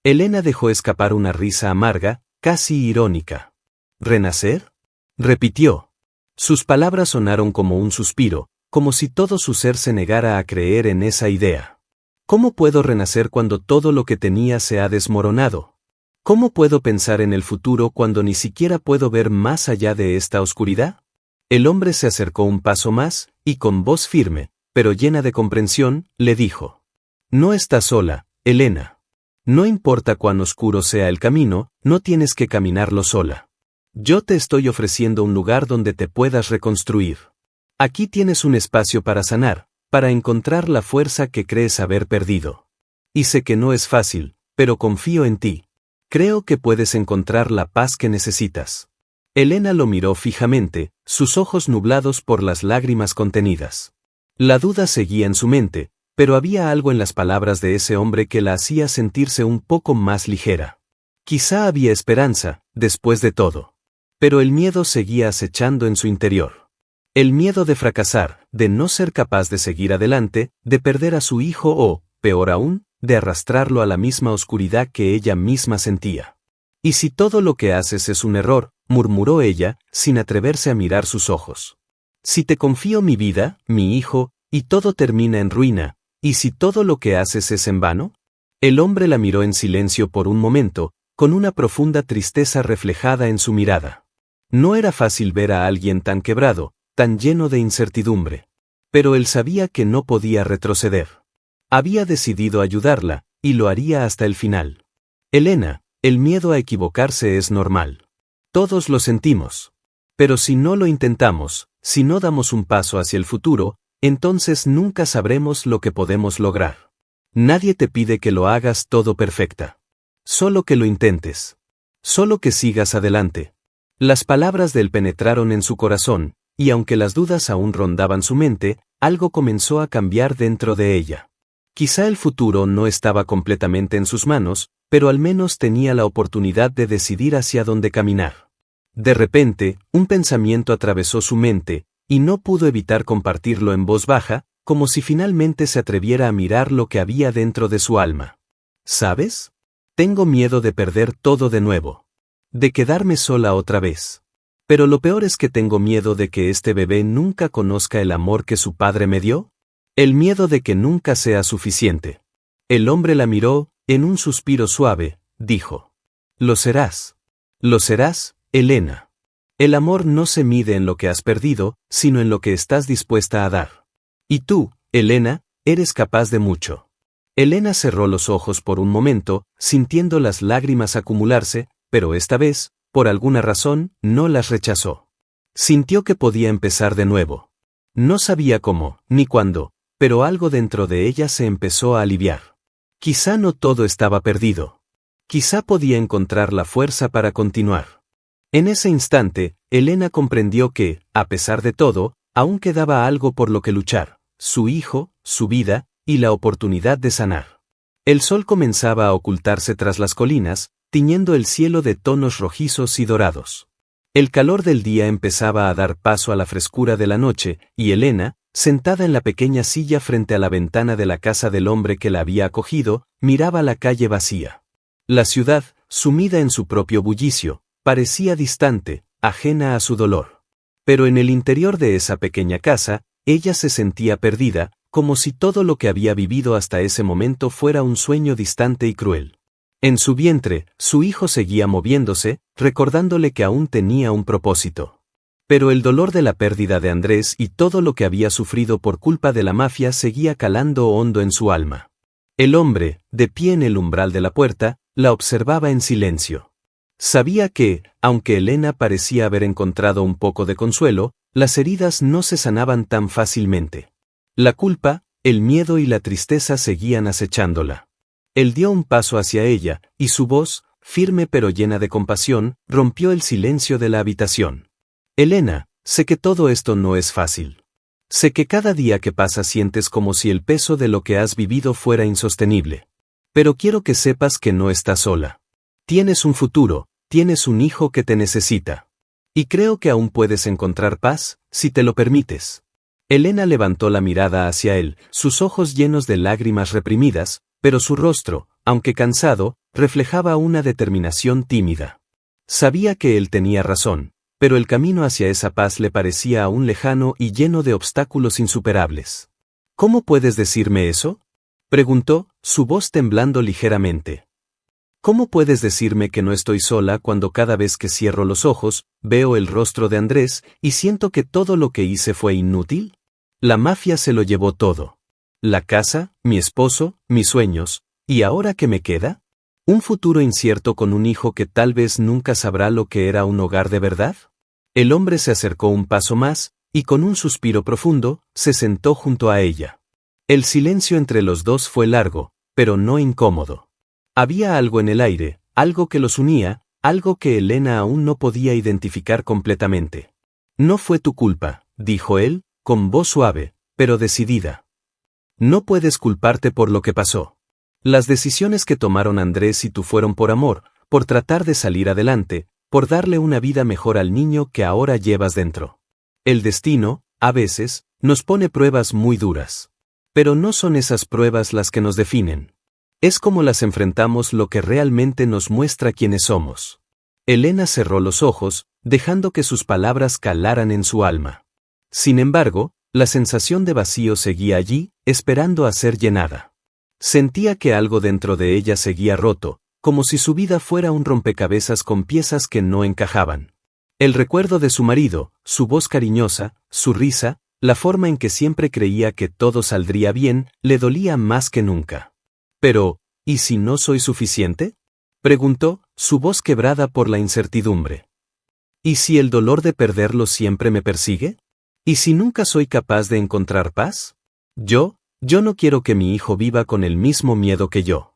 Elena dejó escapar una risa amarga, casi irónica. ¿Renacer?, repitió. Sus palabras sonaron como un suspiro, como si todo su ser se negara a creer en esa idea. ¿Cómo puedo renacer cuando todo lo que tenía se ha desmoronado? ¿Cómo puedo pensar en el futuro cuando ni siquiera puedo ver más allá de esta oscuridad? El hombre se acercó un paso más, y con voz firme, pero llena de comprensión, le dijo: No estás sola, Elena. No importa cuán oscuro sea el camino, no tienes que caminarlo sola. Yo te estoy ofreciendo un lugar donde te puedas reconstruir. Aquí tienes un espacio para sanar, para encontrar la fuerza que crees haber perdido. Y sé que no es fácil, pero confío en ti. Creo que puedes encontrar la paz que necesitas. Elena lo miró fijamente, sus ojos nublados por las lágrimas contenidas. La duda seguía en su mente, pero había algo en las palabras de ese hombre que la hacía sentirse un poco más ligera. Quizá había esperanza, después de todo. Pero el miedo seguía acechando en su interior. El miedo de fracasar, de no ser capaz de seguir adelante, de perder a su hijo o, peor aún, de arrastrarlo a la misma oscuridad que ella misma sentía. ¿Y si todo lo que haces es un error?, murmuró ella, sin atreverse a mirar sus ojos. Si te confío mi vida, mi hijo, y todo termina en ruina, ¿y si todo lo que haces es en vano? El hombre la miró en silencio por un momento, con una profunda tristeza reflejada en su mirada. No era fácil ver a alguien tan quebrado, tan lleno de incertidumbre. Pero él sabía que no podía retroceder. Había decidido ayudarla, y lo haría hasta el final. Elena, el miedo a equivocarse es normal. Todos lo sentimos. Pero si no lo intentamos, si no damos un paso hacia el futuro, entonces nunca sabremos lo que podemos lograr. Nadie te pide que lo hagas todo perfecta. Solo que lo intentes. Solo que sigas adelante. Las palabras de él penetraron en su corazón, y aunque las dudas aún rondaban su mente, algo comenzó a cambiar dentro de ella. Quizá el futuro no estaba completamente en sus manos, pero al menos tenía la oportunidad de decidir hacia dónde caminar. De repente, un pensamiento atravesó su mente, y no pudo evitar compartirlo en voz baja, como si finalmente se atreviera a mirar lo que había dentro de su alma. ¿Sabes? Tengo miedo de perder todo de nuevo. De quedarme sola otra vez. Pero lo peor es que tengo miedo de que este bebé nunca conozca el amor que su padre me dio. El miedo de que nunca sea suficiente. El hombre la miró, en un suspiro suave, dijo: Lo serás. Lo serás, Elena. El amor no se mide en lo que has perdido, sino en lo que estás dispuesta a dar. Y tú, Elena, eres capaz de mucho. Elena cerró los ojos por un momento, sintiendo las lágrimas acumularse, pero esta vez, por alguna razón, no las rechazó. Sintió que podía empezar de nuevo. No sabía cómo, ni cuándo, pero algo dentro de ella se empezó a aliviar. Quizá no todo estaba perdido. Quizá podía encontrar la fuerza para continuar. En ese instante, Elena comprendió que, a pesar de todo, aún quedaba algo por lo que luchar: su hijo, su vida, y la oportunidad de sanar. El sol comenzaba a ocultarse tras las colinas, tiñendo el cielo de tonos rojizos y dorados. El calor del día empezaba a dar paso a la frescura de la noche, y Elena, sentada en la pequeña silla frente a la ventana de la casa del hombre que la había acogido, miraba la calle vacía. La ciudad, sumida en su propio bullicio, parecía distante, ajena a su dolor. Pero en el interior de esa pequeña casa, ella se sentía perdida, como si todo lo que había vivido hasta ese momento fuera un sueño distante y cruel. En su vientre, su hijo seguía moviéndose, recordándole que aún tenía un propósito. Pero el dolor de la pérdida de Andrés y todo lo que había sufrido por culpa de la mafia seguía calando hondo en su alma. El hombre, de pie en el umbral de la puerta, la observaba en silencio. Sabía que, aunque Elena parecía haber encontrado un poco de consuelo, las heridas no se sanaban tan fácilmente. La culpa, el miedo y la tristeza seguían acechándola. Él dio un paso hacia ella, y su voz, firme pero llena de compasión, rompió el silencio de la habitación. Elena, sé que todo esto no es fácil. Sé que cada día que pasa sientes como si el peso de lo que has vivido fuera insostenible. Pero quiero que sepas que no estás sola. Tienes un futuro, tienes un hijo que te necesita. Y creo que aún puedes encontrar paz, si te lo permites. Elena levantó la mirada hacia él, sus ojos llenos de lágrimas reprimidas, pero su rostro, aunque cansado, reflejaba una determinación tímida. Sabía que él tenía razón, pero el camino hacia esa paz le parecía aún lejano y lleno de obstáculos insuperables. ¿Cómo puedes decirme eso?, preguntó, su voz temblando ligeramente. ¿Cómo puedes decirme que no estoy sola cuando cada vez que cierro los ojos, veo el rostro de Andrés y siento que todo lo que hice fue inútil? La mafia se lo llevó todo. La casa, mi esposo, mis sueños, ¿y ahora qué me queda? ¿Un futuro incierto con un hijo que tal vez nunca sabrá lo que era un hogar de verdad? El hombre se acercó un paso más, y con un suspiro profundo, se sentó junto a ella. El silencio entre los dos fue largo, pero no incómodo. Había algo en el aire, algo que los unía, algo que Elena aún no podía identificar completamente. No fue tu culpa, dijo él, con voz suave, pero decidida. No puedes culparte por lo que pasó. Las decisiones que tomaron Andrés y tú fueron por amor, por tratar de salir adelante, por darle una vida mejor al niño que ahora llevas dentro. El destino, a veces, nos pone pruebas muy duras. Pero no son esas pruebas las que nos definen. Es como las enfrentamos lo que realmente nos muestra quiénes somos. Elena cerró los ojos, dejando que sus palabras calaran en su alma. Sin embargo, la sensación de vacío seguía allí, esperando a ser llenada. Sentía que algo dentro de ella seguía roto, como si su vida fuera un rompecabezas con piezas que no encajaban. El recuerdo de su marido, su voz cariñosa, su risa, la forma en que siempre creía que todo saldría bien, le dolía más que nunca. Pero, ¿y si no soy suficiente?, preguntó, su voz quebrada por la incertidumbre. ¿Y si el dolor de perderlo siempre me persigue? ¿Y si nunca soy capaz de encontrar paz? Yo no quiero que mi hijo viva con el mismo miedo que yo.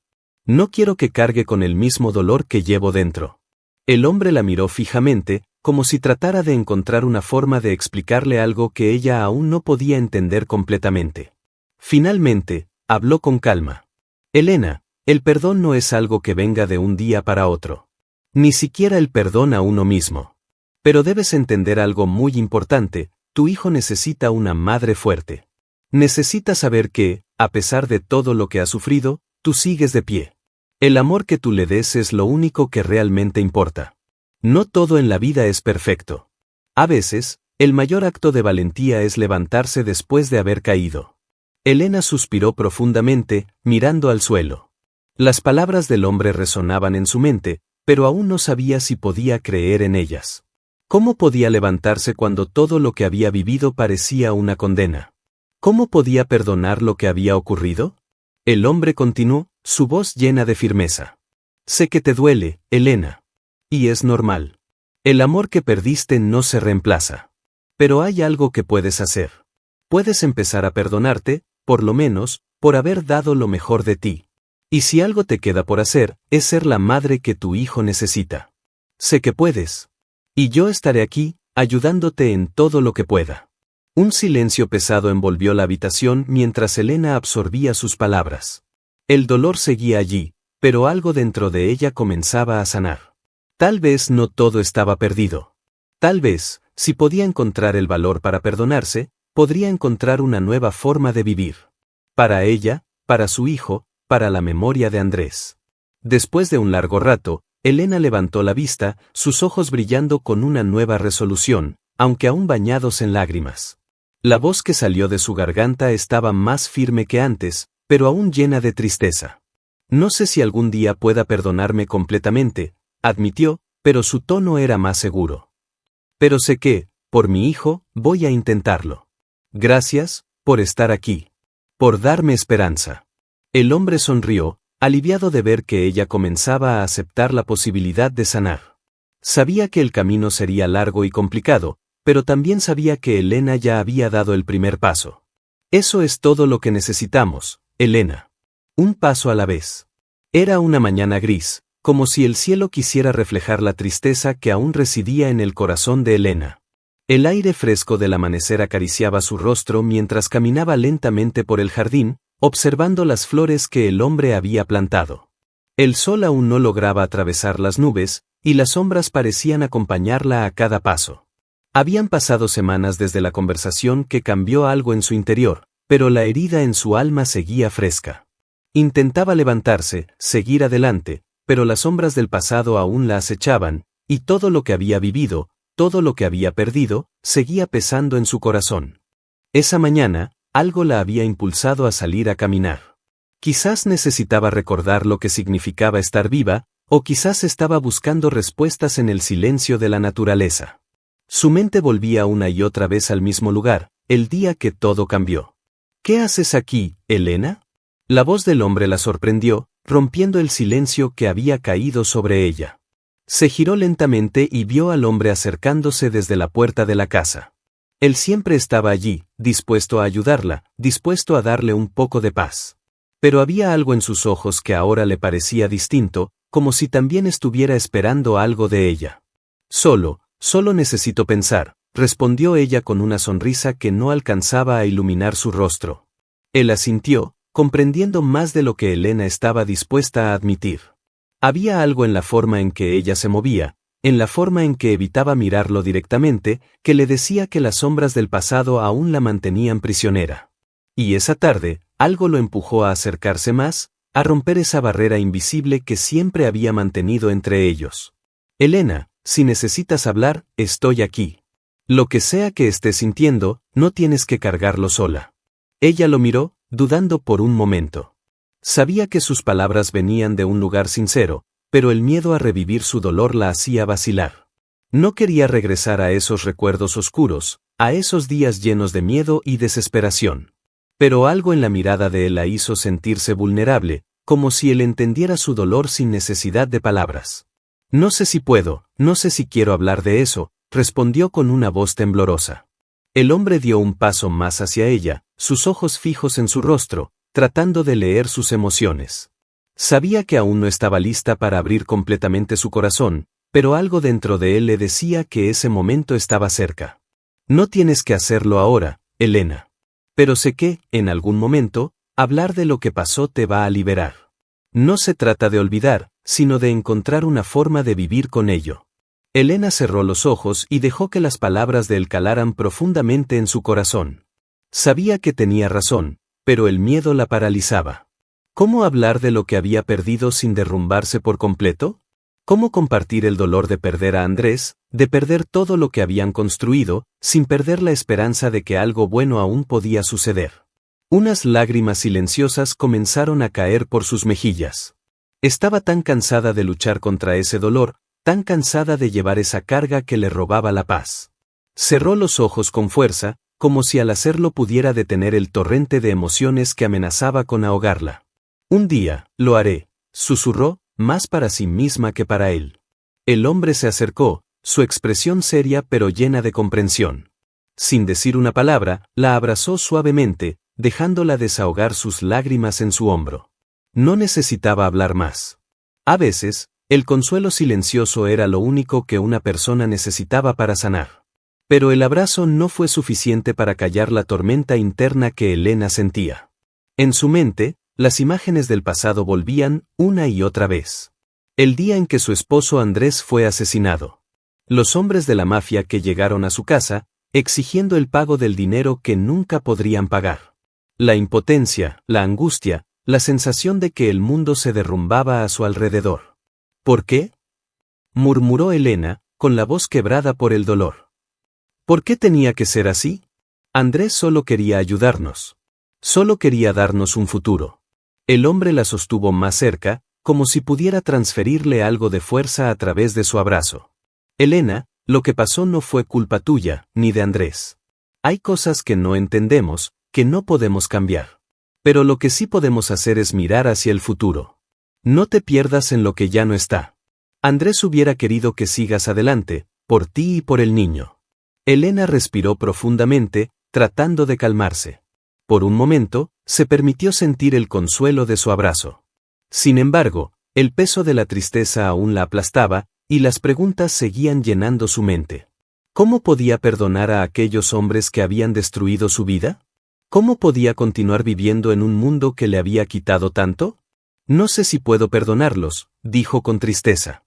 No quiero que cargue con el mismo dolor que llevo dentro. El hombre la miró fijamente, como si tratara de encontrar una forma de explicarle algo que ella aún no podía entender completamente. Finalmente, habló con calma. Elena, el perdón no es algo que venga de un día para otro. Ni siquiera el perdón a uno mismo. Pero debes entender algo muy importante, tu hijo necesita una madre fuerte. Necesita saber que, a pesar de todo lo que ha sufrido, tú sigues de pie. El amor que tú le des es lo único que realmente importa. No todo en la vida es perfecto. A veces, el mayor acto de valentía es levantarse después de haber caído. Elena suspiró profundamente, mirando al suelo. Las palabras del hombre resonaban en su mente, pero aún no sabía si podía creer en ellas. ¿Cómo podía levantarse cuando todo lo que había vivido parecía una condena? ¿Cómo podía perdonar lo que había ocurrido? El hombre continuó, su voz llena de firmeza. Sé que te duele, Elena. Y es normal. El amor que perdiste no se reemplaza. Pero hay algo que puedes hacer. Puedes empezar a perdonarte, por lo menos, por haber dado lo mejor de ti. Y si algo te queda por hacer, es ser la madre que tu hijo necesita. Sé que puedes. Y yo estaré aquí, ayudándote en todo lo que pueda. Un silencio pesado envolvió la habitación mientras Elena absorbía sus palabras. El dolor seguía allí, pero algo dentro de ella comenzaba a sanar. Tal vez no todo estaba perdido. Tal vez, si podía encontrar el valor para perdonarse, podría encontrar una nueva forma de vivir. Para ella, para su hijo, para la memoria de Andrés. Después de un largo rato, Elena levantó la vista, sus ojos brillando con una nueva resolución, aunque aún bañados en lágrimas. La voz que salió de su garganta estaba más firme que antes, pero aún llena de tristeza. No sé si algún día pueda perdonarme completamente, admitió, pero su tono era más seguro. Pero sé que, por mi hijo, voy a intentarlo. Gracias, por estar aquí. Por darme esperanza. El hombre sonrió, aliviado de ver que ella comenzaba a aceptar la posibilidad de sanar. Sabía que el camino sería largo y complicado, pero también sabía que Elena ya había dado el primer paso. Eso es todo lo que necesitamos, Elena. Un paso a la vez. Era una mañana gris, como si el cielo quisiera reflejar la tristeza que aún residía en el corazón de Elena. El aire fresco del amanecer acariciaba su rostro mientras caminaba lentamente por el jardín, observando las flores que el hombre había plantado. El sol aún no lograba atravesar las nubes, y las sombras parecían acompañarla a cada paso. Habían pasado semanas desde la conversación que cambió algo en su interior, pero la herida en su alma seguía fresca. Intentaba levantarse, seguir adelante, pero las sombras del pasado aún la acechaban, y todo lo que había vivido, todo lo que había perdido, seguía pesando en su corazón. Esa mañana, algo la había impulsado a salir a caminar. Quizás necesitaba recordar lo que significaba estar viva, o quizás estaba buscando respuestas en el silencio de la naturaleza. Su mente volvía una y otra vez al mismo lugar, el día que todo cambió. ¿Qué haces aquí, Elena? La voz del hombre la sorprendió, rompiendo el silencio que había caído sobre ella. Se giró lentamente y vio al hombre acercándose desde la puerta de la casa. Él siempre estaba allí, dispuesto a ayudarla, dispuesto a darle un poco de paz. Pero había algo en sus ojos que ahora le parecía distinto, como si también estuviera esperando algo de ella. Solo necesito pensar, respondió ella con una sonrisa que no alcanzaba a iluminar su rostro. Él asintió, comprendiendo más de lo que Elena estaba dispuesta a admitir. Había algo en la forma en que ella se movía, en la forma en que evitaba mirarlo directamente, que le decía que las sombras del pasado aún la mantenían prisionera. Y esa tarde, algo lo empujó a acercarse más, a romper esa barrera invisible que siempre había mantenido entre ellos. Elena, si necesitas hablar, estoy aquí. Lo que sea que estés sintiendo, no tienes que cargarlo sola. Ella lo miró, dudando por un momento. Sabía que sus palabras venían de un lugar sincero, pero el miedo a revivir su dolor la hacía vacilar. No quería regresar a esos recuerdos oscuros, a esos días llenos de miedo y desesperación. Pero algo en la mirada de él la hizo sentirse vulnerable, como si él entendiera su dolor sin necesidad de palabras. No sé si puedo, no sé si quiero hablar de eso, respondió con una voz temblorosa. El hombre dio un paso más hacia ella, sus ojos fijos en su rostro, tratando de leer sus emociones. Sabía que aún no estaba lista para abrir completamente su corazón, pero algo dentro de él le decía que ese momento estaba cerca. No tienes que hacerlo ahora, Elena. Pero sé que, en algún momento, hablar de lo que pasó te va a liberar. No se trata de olvidar, sino de encontrar una forma de vivir con ello. Elena cerró los ojos y dejó que las palabras de él calaran profundamente en su corazón. Sabía que tenía razón, pero el miedo la paralizaba. ¿Cómo hablar de lo que había perdido sin derrumbarse por completo? ¿Cómo compartir el dolor de perder a Andrés, de perder todo lo que habían construido, sin perder la esperanza de que algo bueno aún podía suceder? Unas lágrimas silenciosas comenzaron a caer por sus mejillas. Estaba tan cansada de luchar contra ese dolor, tan cansada de llevar esa carga que le robaba la paz. Cerró los ojos con fuerza, como si al hacerlo pudiera detener el torrente de emociones que amenazaba con ahogarla. Un día, lo haré, susurró, más para sí misma que para él. El hombre se acercó, su expresión seria pero llena de comprensión. Sin decir una palabra, la abrazó suavemente, dejándola desahogar sus lágrimas en su hombro. No necesitaba hablar más. A veces, el consuelo silencioso era lo único que una persona necesitaba para sanar. Pero el abrazo no fue suficiente para callar la tormenta interna que Elena sentía. En su mente, las imágenes del pasado volvían, una y otra vez. El día en que su esposo Andrés fue asesinado. Los hombres de la mafia que llegaron a su casa, exigiendo el pago del dinero que nunca podrían pagar. La impotencia, la angustia, la sensación de que el mundo se derrumbaba a su alrededor. ¿Por qué?, murmuró Elena, con la voz quebrada por el dolor. ¿Por qué tenía que ser así? Andrés solo quería ayudarnos. Solo quería darnos un futuro. El hombre la sostuvo más cerca, como si pudiera transferirle algo de fuerza a través de su abrazo. Elena, lo que pasó no fue culpa tuya, ni de Andrés. Hay cosas que no entendemos, que no podemos cambiar. Pero lo que sí podemos hacer es mirar hacia el futuro. No te pierdas en lo que ya no está. Andrés hubiera querido que sigas adelante, por ti y por el niño. Elena respiró profundamente, tratando de calmarse. Por un momento, se permitió sentir el consuelo de su abrazo. Sin embargo, el peso de la tristeza aún la aplastaba, y las preguntas seguían llenando su mente. ¿Cómo podía perdonar a aquellos hombres que habían destruido su vida? ¿Cómo podía continuar viviendo en un mundo que le había quitado tanto? No sé si puedo perdonarlos, dijo con tristeza.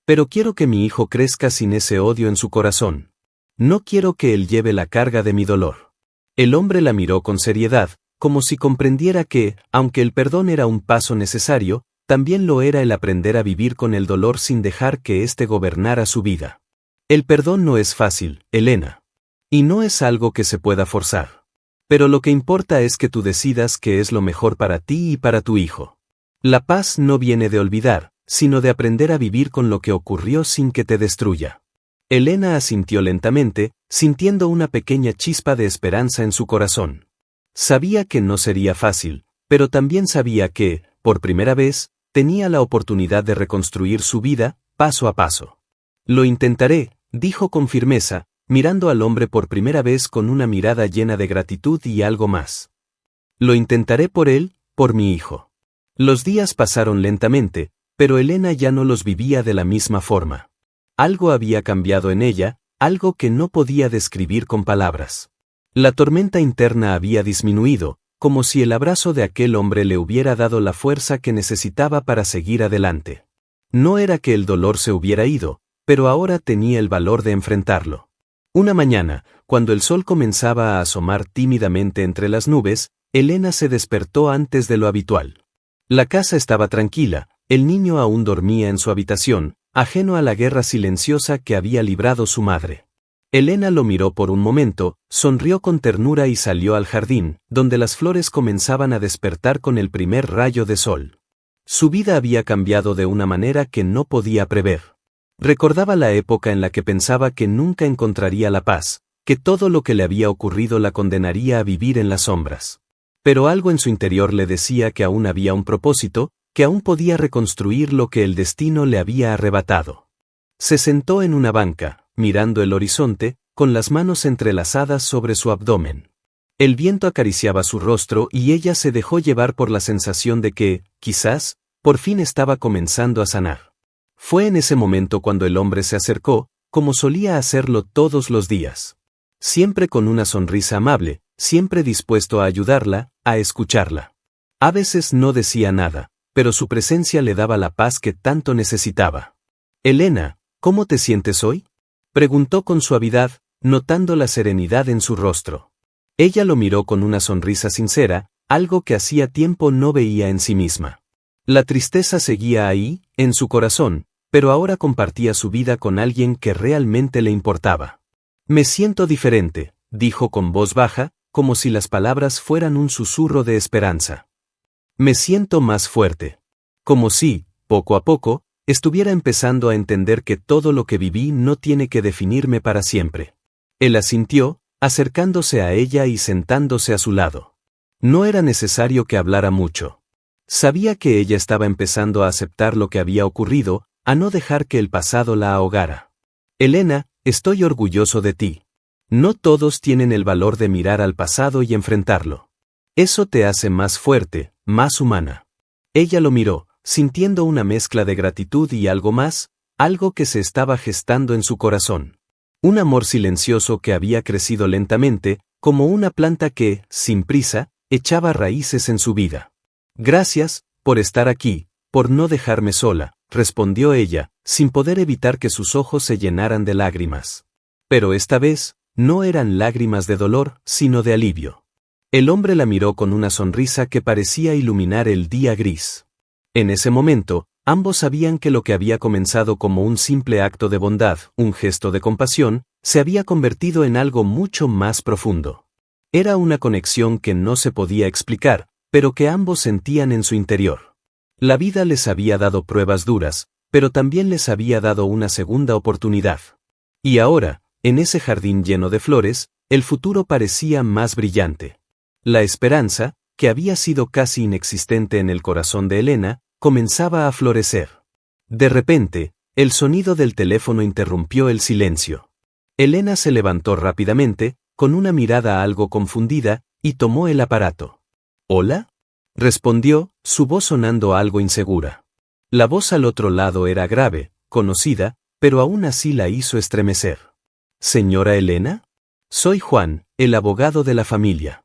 Pero quiero que mi hijo crezca sin ese odio en su corazón. No quiero que él lleve la carga de mi dolor. El hombre la miró con seriedad, como si comprendiera que, aunque el perdón era un paso necesario, también lo era el aprender a vivir con el dolor sin dejar que éste gobernara su vida. El perdón no es fácil, Elena. Y no es algo que se pueda forzar. Pero lo que importa es que tú decidas qué es lo mejor para ti y para tu hijo. La paz no viene de olvidar, sino de aprender a vivir con lo que ocurrió sin que te destruya. Elena asintió lentamente, sintiendo una pequeña chispa de esperanza en su corazón. Sabía que no sería fácil, pero también sabía que, por primera vez, tenía la oportunidad de reconstruir su vida, paso a paso. Lo intentaré, dijo con firmeza, mirando al hombre por primera vez con una mirada llena de gratitud y algo más. Lo intentaré por él, por mi hijo. Los días pasaron lentamente, pero Elena ya no los vivía de la misma forma. Algo había cambiado en ella, algo que no podía describir con palabras. La tormenta interna había disminuido, como si el abrazo de aquel hombre le hubiera dado la fuerza que necesitaba para seguir adelante. No era que el dolor se hubiera ido, pero ahora tenía el valor de enfrentarlo. Una mañana, cuando el sol comenzaba a asomar tímidamente entre las nubes, Elena se despertó antes de lo habitual. La casa estaba tranquila, el niño aún dormía en su habitación, ajeno a la guerra silenciosa que había librado su madre. Elena lo miró por un momento, sonrió con ternura y salió al jardín, donde las flores comenzaban a despertar con el primer rayo de sol. Su vida había cambiado de una manera que no podía prever. Recordaba la época en la que pensaba que nunca encontraría la paz, que todo lo que le había ocurrido la condenaría a vivir en las sombras. Pero algo en su interior le decía que aún había un propósito, que aún podía reconstruir lo que el destino le había arrebatado. Se sentó en una banca, mirando el horizonte, con las manos entrelazadas sobre su abdomen. El viento acariciaba su rostro y ella se dejó llevar por la sensación de que, quizás, por fin estaba comenzando a sanar. Fue en ese momento cuando el hombre se acercó, como solía hacerlo todos los días. Siempre con una sonrisa amable, siempre dispuesto a ayudarla, a escucharla. A veces no decía nada, pero su presencia le daba la paz que tanto necesitaba. Elena, ¿cómo te sientes hoy?, preguntó con suavidad, notando la serenidad en su rostro. Ella lo miró con una sonrisa sincera, algo que hacía tiempo no veía en sí misma. La tristeza seguía ahí, en su corazón, pero ahora compartía su vida con alguien que realmente le importaba. Me siento diferente, dijo con voz baja, como si las palabras fueran un susurro de esperanza. Me siento más fuerte. Como si, poco a poco, estuviera empezando a entender que todo lo que viví no tiene que definirme para siempre. Él asintió, acercándose a ella y sentándose a su lado. No era necesario que hablara mucho. Sabía que ella estaba empezando a aceptar lo que había ocurrido, a no dejar que el pasado la ahogara. Elena, estoy orgulloso de ti. No todos tienen el valor de mirar al pasado y enfrentarlo. Eso te hace más fuerte, más humana. Ella lo miró, sintiendo una mezcla de gratitud y algo más, algo que se estaba gestando en su corazón. Un amor silencioso que había crecido lentamente, como una planta que, sin prisa, echaba raíces en su vida. Gracias, por estar aquí, por no dejarme sola, respondió ella, sin poder evitar que sus ojos se llenaran de lágrimas. Pero esta vez, no eran lágrimas de dolor, sino de alivio. El hombre la miró con una sonrisa que parecía iluminar el día gris. En ese momento, ambos sabían que lo que había comenzado como un simple acto de bondad, un gesto de compasión, se había convertido en algo mucho más profundo. Era una conexión que no se podía explicar, pero que ambos sentían en su interior. La vida les había dado pruebas duras, pero también les había dado una segunda oportunidad. Y ahora, en ese jardín lleno de flores, el futuro parecía más brillante. La esperanza, que había sido casi inexistente en el corazón de Elena, comenzaba a florecer. De repente, el sonido del teléfono interrumpió el silencio. Elena se levantó rápidamente, con una mirada algo confundida, y tomó el aparato. ¿Hola?, respondió, su voz sonando algo insegura. La voz al otro lado era grave, conocida, pero aún así la hizo estremecer. ¿Señora Elena? Soy Juan, el abogado de la familia.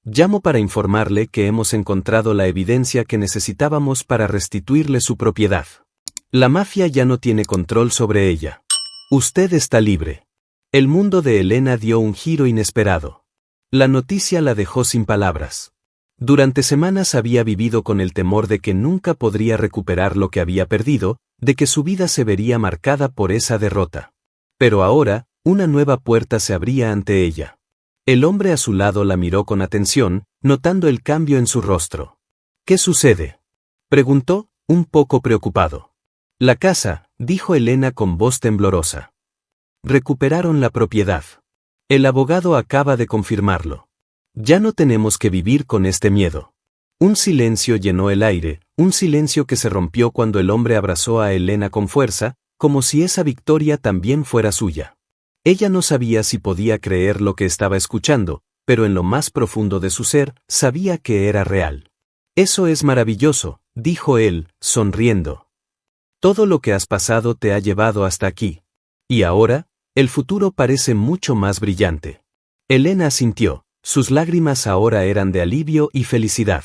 Llamo para informarle que hemos encontrado la evidencia que necesitábamos para restituirle su propiedad. La mafia ya no tiene control sobre ella. Usted está libre. El mundo de Elena dio un giro inesperado. La noticia la dejó sin palabras. Durante semanas había vivido con el temor de que nunca podría recuperar lo que había perdido, de que su vida se vería marcada por esa derrota. Pero ahora, una nueva puerta se abría ante ella. El hombre a su lado la miró con atención, notando el cambio en su rostro. ¿Qué sucede?, preguntó, un poco preocupado. La casa, dijo Elena con voz temblorosa. Recuperaron la propiedad. El abogado acaba de confirmarlo. Ya no tenemos que vivir con este miedo. Un silencio llenó el aire, un silencio que se rompió cuando el hombre abrazó a Elena con fuerza, como si esa victoria también fuera suya. Ella no sabía si podía creer lo que estaba escuchando, pero en lo más profundo de su ser, sabía que era real. Eso es maravilloso, dijo él, sonriendo. Todo lo que has pasado te ha llevado hasta aquí. Y ahora, el futuro parece mucho más brillante. Elena asintió, sus lágrimas ahora eran de alivio y felicidad.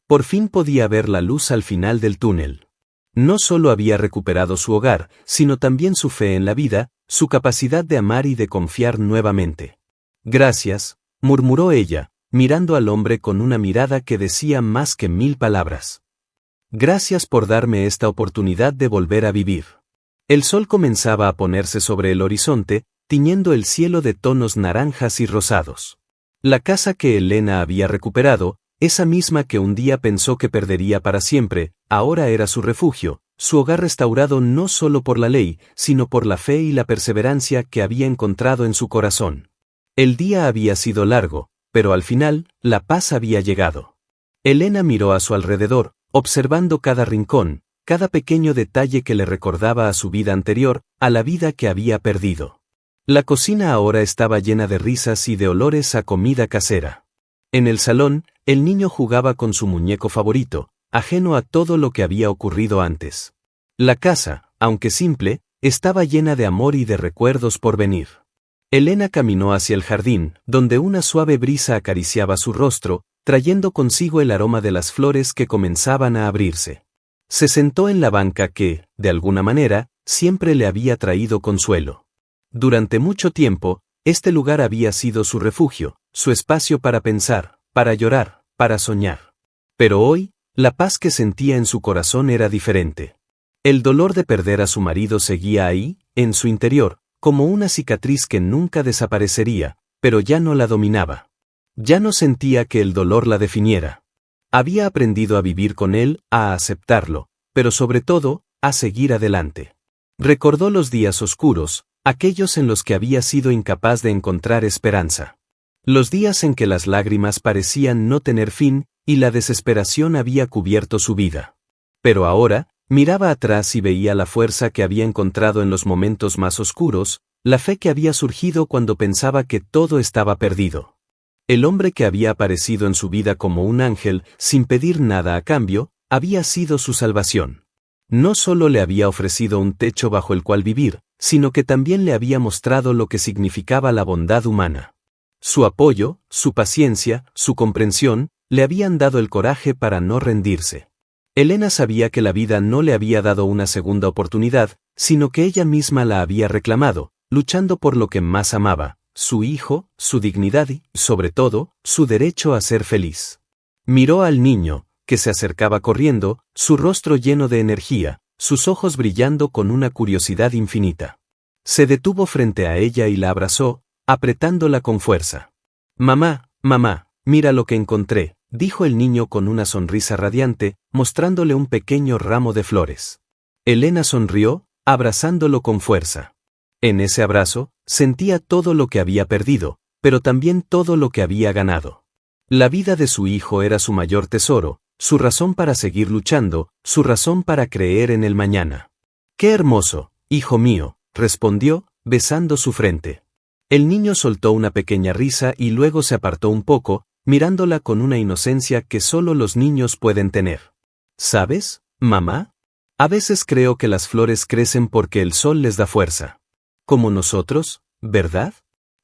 Por fin podía ver la luz al final del túnel. No solo había recuperado su hogar, sino también su fe en la vida, su capacidad de amar y de confiar nuevamente. Gracias, murmuró ella, mirando al hombre con una mirada que decía más que 1000 palabras. Gracias por darme esta oportunidad de volver a vivir. El sol comenzaba a ponerse sobre el horizonte, tiñendo el cielo de tonos naranjas y rosados. La casa que Elena había recuperado, esa misma que un día pensó que perdería para siempre, ahora era su refugio, su hogar restaurado no solo por la ley, sino por la fe y la perseverancia que había encontrado en su corazón. El día había sido largo, pero al final, la paz había llegado. Elena miró a su alrededor, observando cada rincón, cada pequeño detalle que le recordaba a su vida anterior, a la vida que había perdido. La cocina ahora estaba llena de risas y de olores a comida casera. En el salón, el niño jugaba con su muñeco favorito, ajeno a todo lo que había ocurrido antes. La casa, aunque simple, estaba llena de amor y de recuerdos por venir. Elena caminó hacia el jardín, donde una suave brisa acariciaba su rostro, trayendo consigo el aroma de las flores que comenzaban a abrirse. Se sentó en la banca que, de alguna manera, siempre le había traído consuelo. Durante mucho tiempo, este lugar había sido su refugio, su espacio para pensar, para llorar, para soñar. Pero hoy, la paz que sentía en su corazón era diferente. El dolor de perder a su marido seguía ahí, en su interior, como una cicatriz que nunca desaparecería, pero ya no la dominaba. Ya no sentía que el dolor la definiera. Había aprendido a vivir con él, a aceptarlo, pero sobre todo, a seguir adelante. Recordó los días oscuros, aquellos en los que había sido incapaz de encontrar esperanza. Los días en que las lágrimas parecían no tener fin, y la desesperación había cubierto su vida. Pero ahora, miraba atrás y veía la fuerza que había encontrado en los momentos más oscuros, la fe que había surgido cuando pensaba que todo estaba perdido. El hombre que había aparecido en su vida como un ángel, sin pedir nada a cambio, había sido su salvación. No solo le había ofrecido un techo bajo el cual vivir, sino que también le había mostrado lo que significaba la bondad humana. Su apoyo, su paciencia, su comprensión, le habían dado el coraje para no rendirse. Elena sabía que la vida no le había dado una segunda oportunidad, sino que ella misma la había reclamado, luchando por lo que más amaba, su hijo, su dignidad y, sobre todo, su derecho a ser feliz. Miró al niño, que se acercaba corriendo, su rostro lleno de energía, sus ojos brillando con una curiosidad infinita. Se detuvo frente a ella y la abrazó, apretándola con fuerza. «Mamá, mamá, mira lo que encontré», dijo el niño con una sonrisa radiante, mostrándole un pequeño ramo de flores. Elena sonrió, abrazándolo con fuerza. En ese abrazo, sentía todo lo que había perdido, pero también todo lo que había ganado. La vida de su hijo era su mayor tesoro, su razón para seguir luchando, su razón para creer en el mañana. «Qué hermoso, hijo mío», respondió, besando su frente. El niño soltó una pequeña risa y luego se apartó un poco, mirándola con una inocencia que solo los niños pueden tener. «¿Sabes, mamá? A veces creo que las flores crecen porque el sol les da fuerza. Como nosotros, ¿verdad?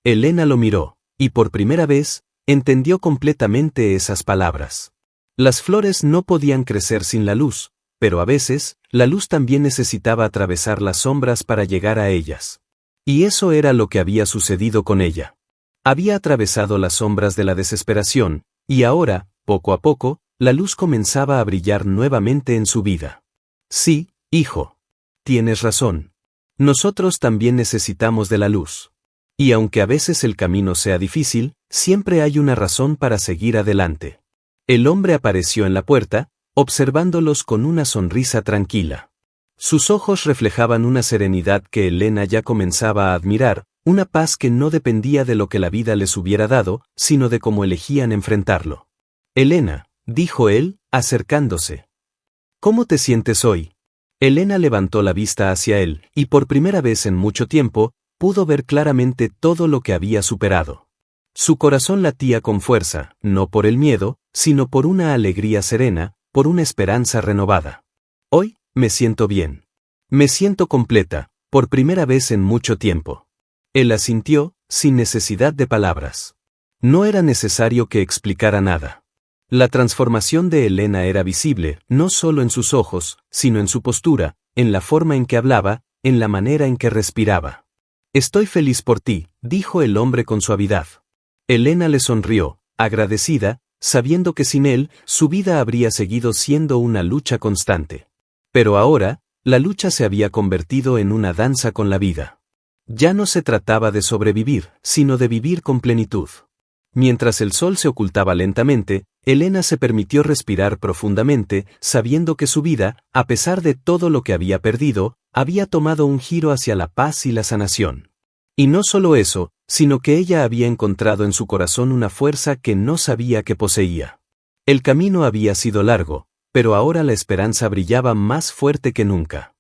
Elena lo miró, y por primera vez, entendió completamente esas palabras. Las flores no podían crecer sin la luz, pero a veces, la luz también necesitaba atravesar las sombras para llegar a ellas. Y eso era lo que había sucedido con ella. Había atravesado las sombras de la desesperación, y ahora, poco a poco, la luz comenzaba a brillar nuevamente en su vida. Sí, hijo. Tienes razón. Nosotros también necesitamos de la luz. Y aunque a veces el camino sea difícil, siempre hay una razón para seguir adelante. El hombre apareció en la puerta, observándolos con una sonrisa tranquila. Sus ojos reflejaban una serenidad que Elena ya comenzaba a admirar, una paz que no dependía de lo que la vida les hubiera dado, sino de cómo elegían enfrentarlo. Elena, dijo él, acercándose. ¿Cómo te sientes hoy? Elena levantó la vista hacia él, y por primera vez en mucho tiempo, pudo ver claramente todo lo que había superado. Su corazón latía con fuerza, no por el miedo, sino por una alegría serena, por una esperanza renovada. Hoy, me siento bien. Me siento completa, por primera vez en mucho tiempo. Él asintió, sin necesidad de palabras. No era necesario que explicara nada. La transformación de Elena era visible, no solo en sus ojos, sino en su postura, en la forma en que hablaba, en la manera en que respiraba. Estoy feliz por ti, dijo el hombre con suavidad. Elena le sonrió, agradecida, sabiendo que sin él, su vida habría seguido siendo una lucha constante. Pero ahora, la lucha se había convertido en una danza con la vida. Ya no se trataba de sobrevivir, sino de vivir con plenitud. Mientras el sol se ocultaba lentamente, Elena se permitió respirar profundamente, sabiendo que su vida, a pesar de todo lo que había perdido, había tomado un giro hacia la paz y la sanación. Y no solo eso, sino que ella había encontrado en su corazón una fuerza que no sabía que poseía. El camino había sido largo, pero ahora la esperanza brillaba más fuerte que nunca.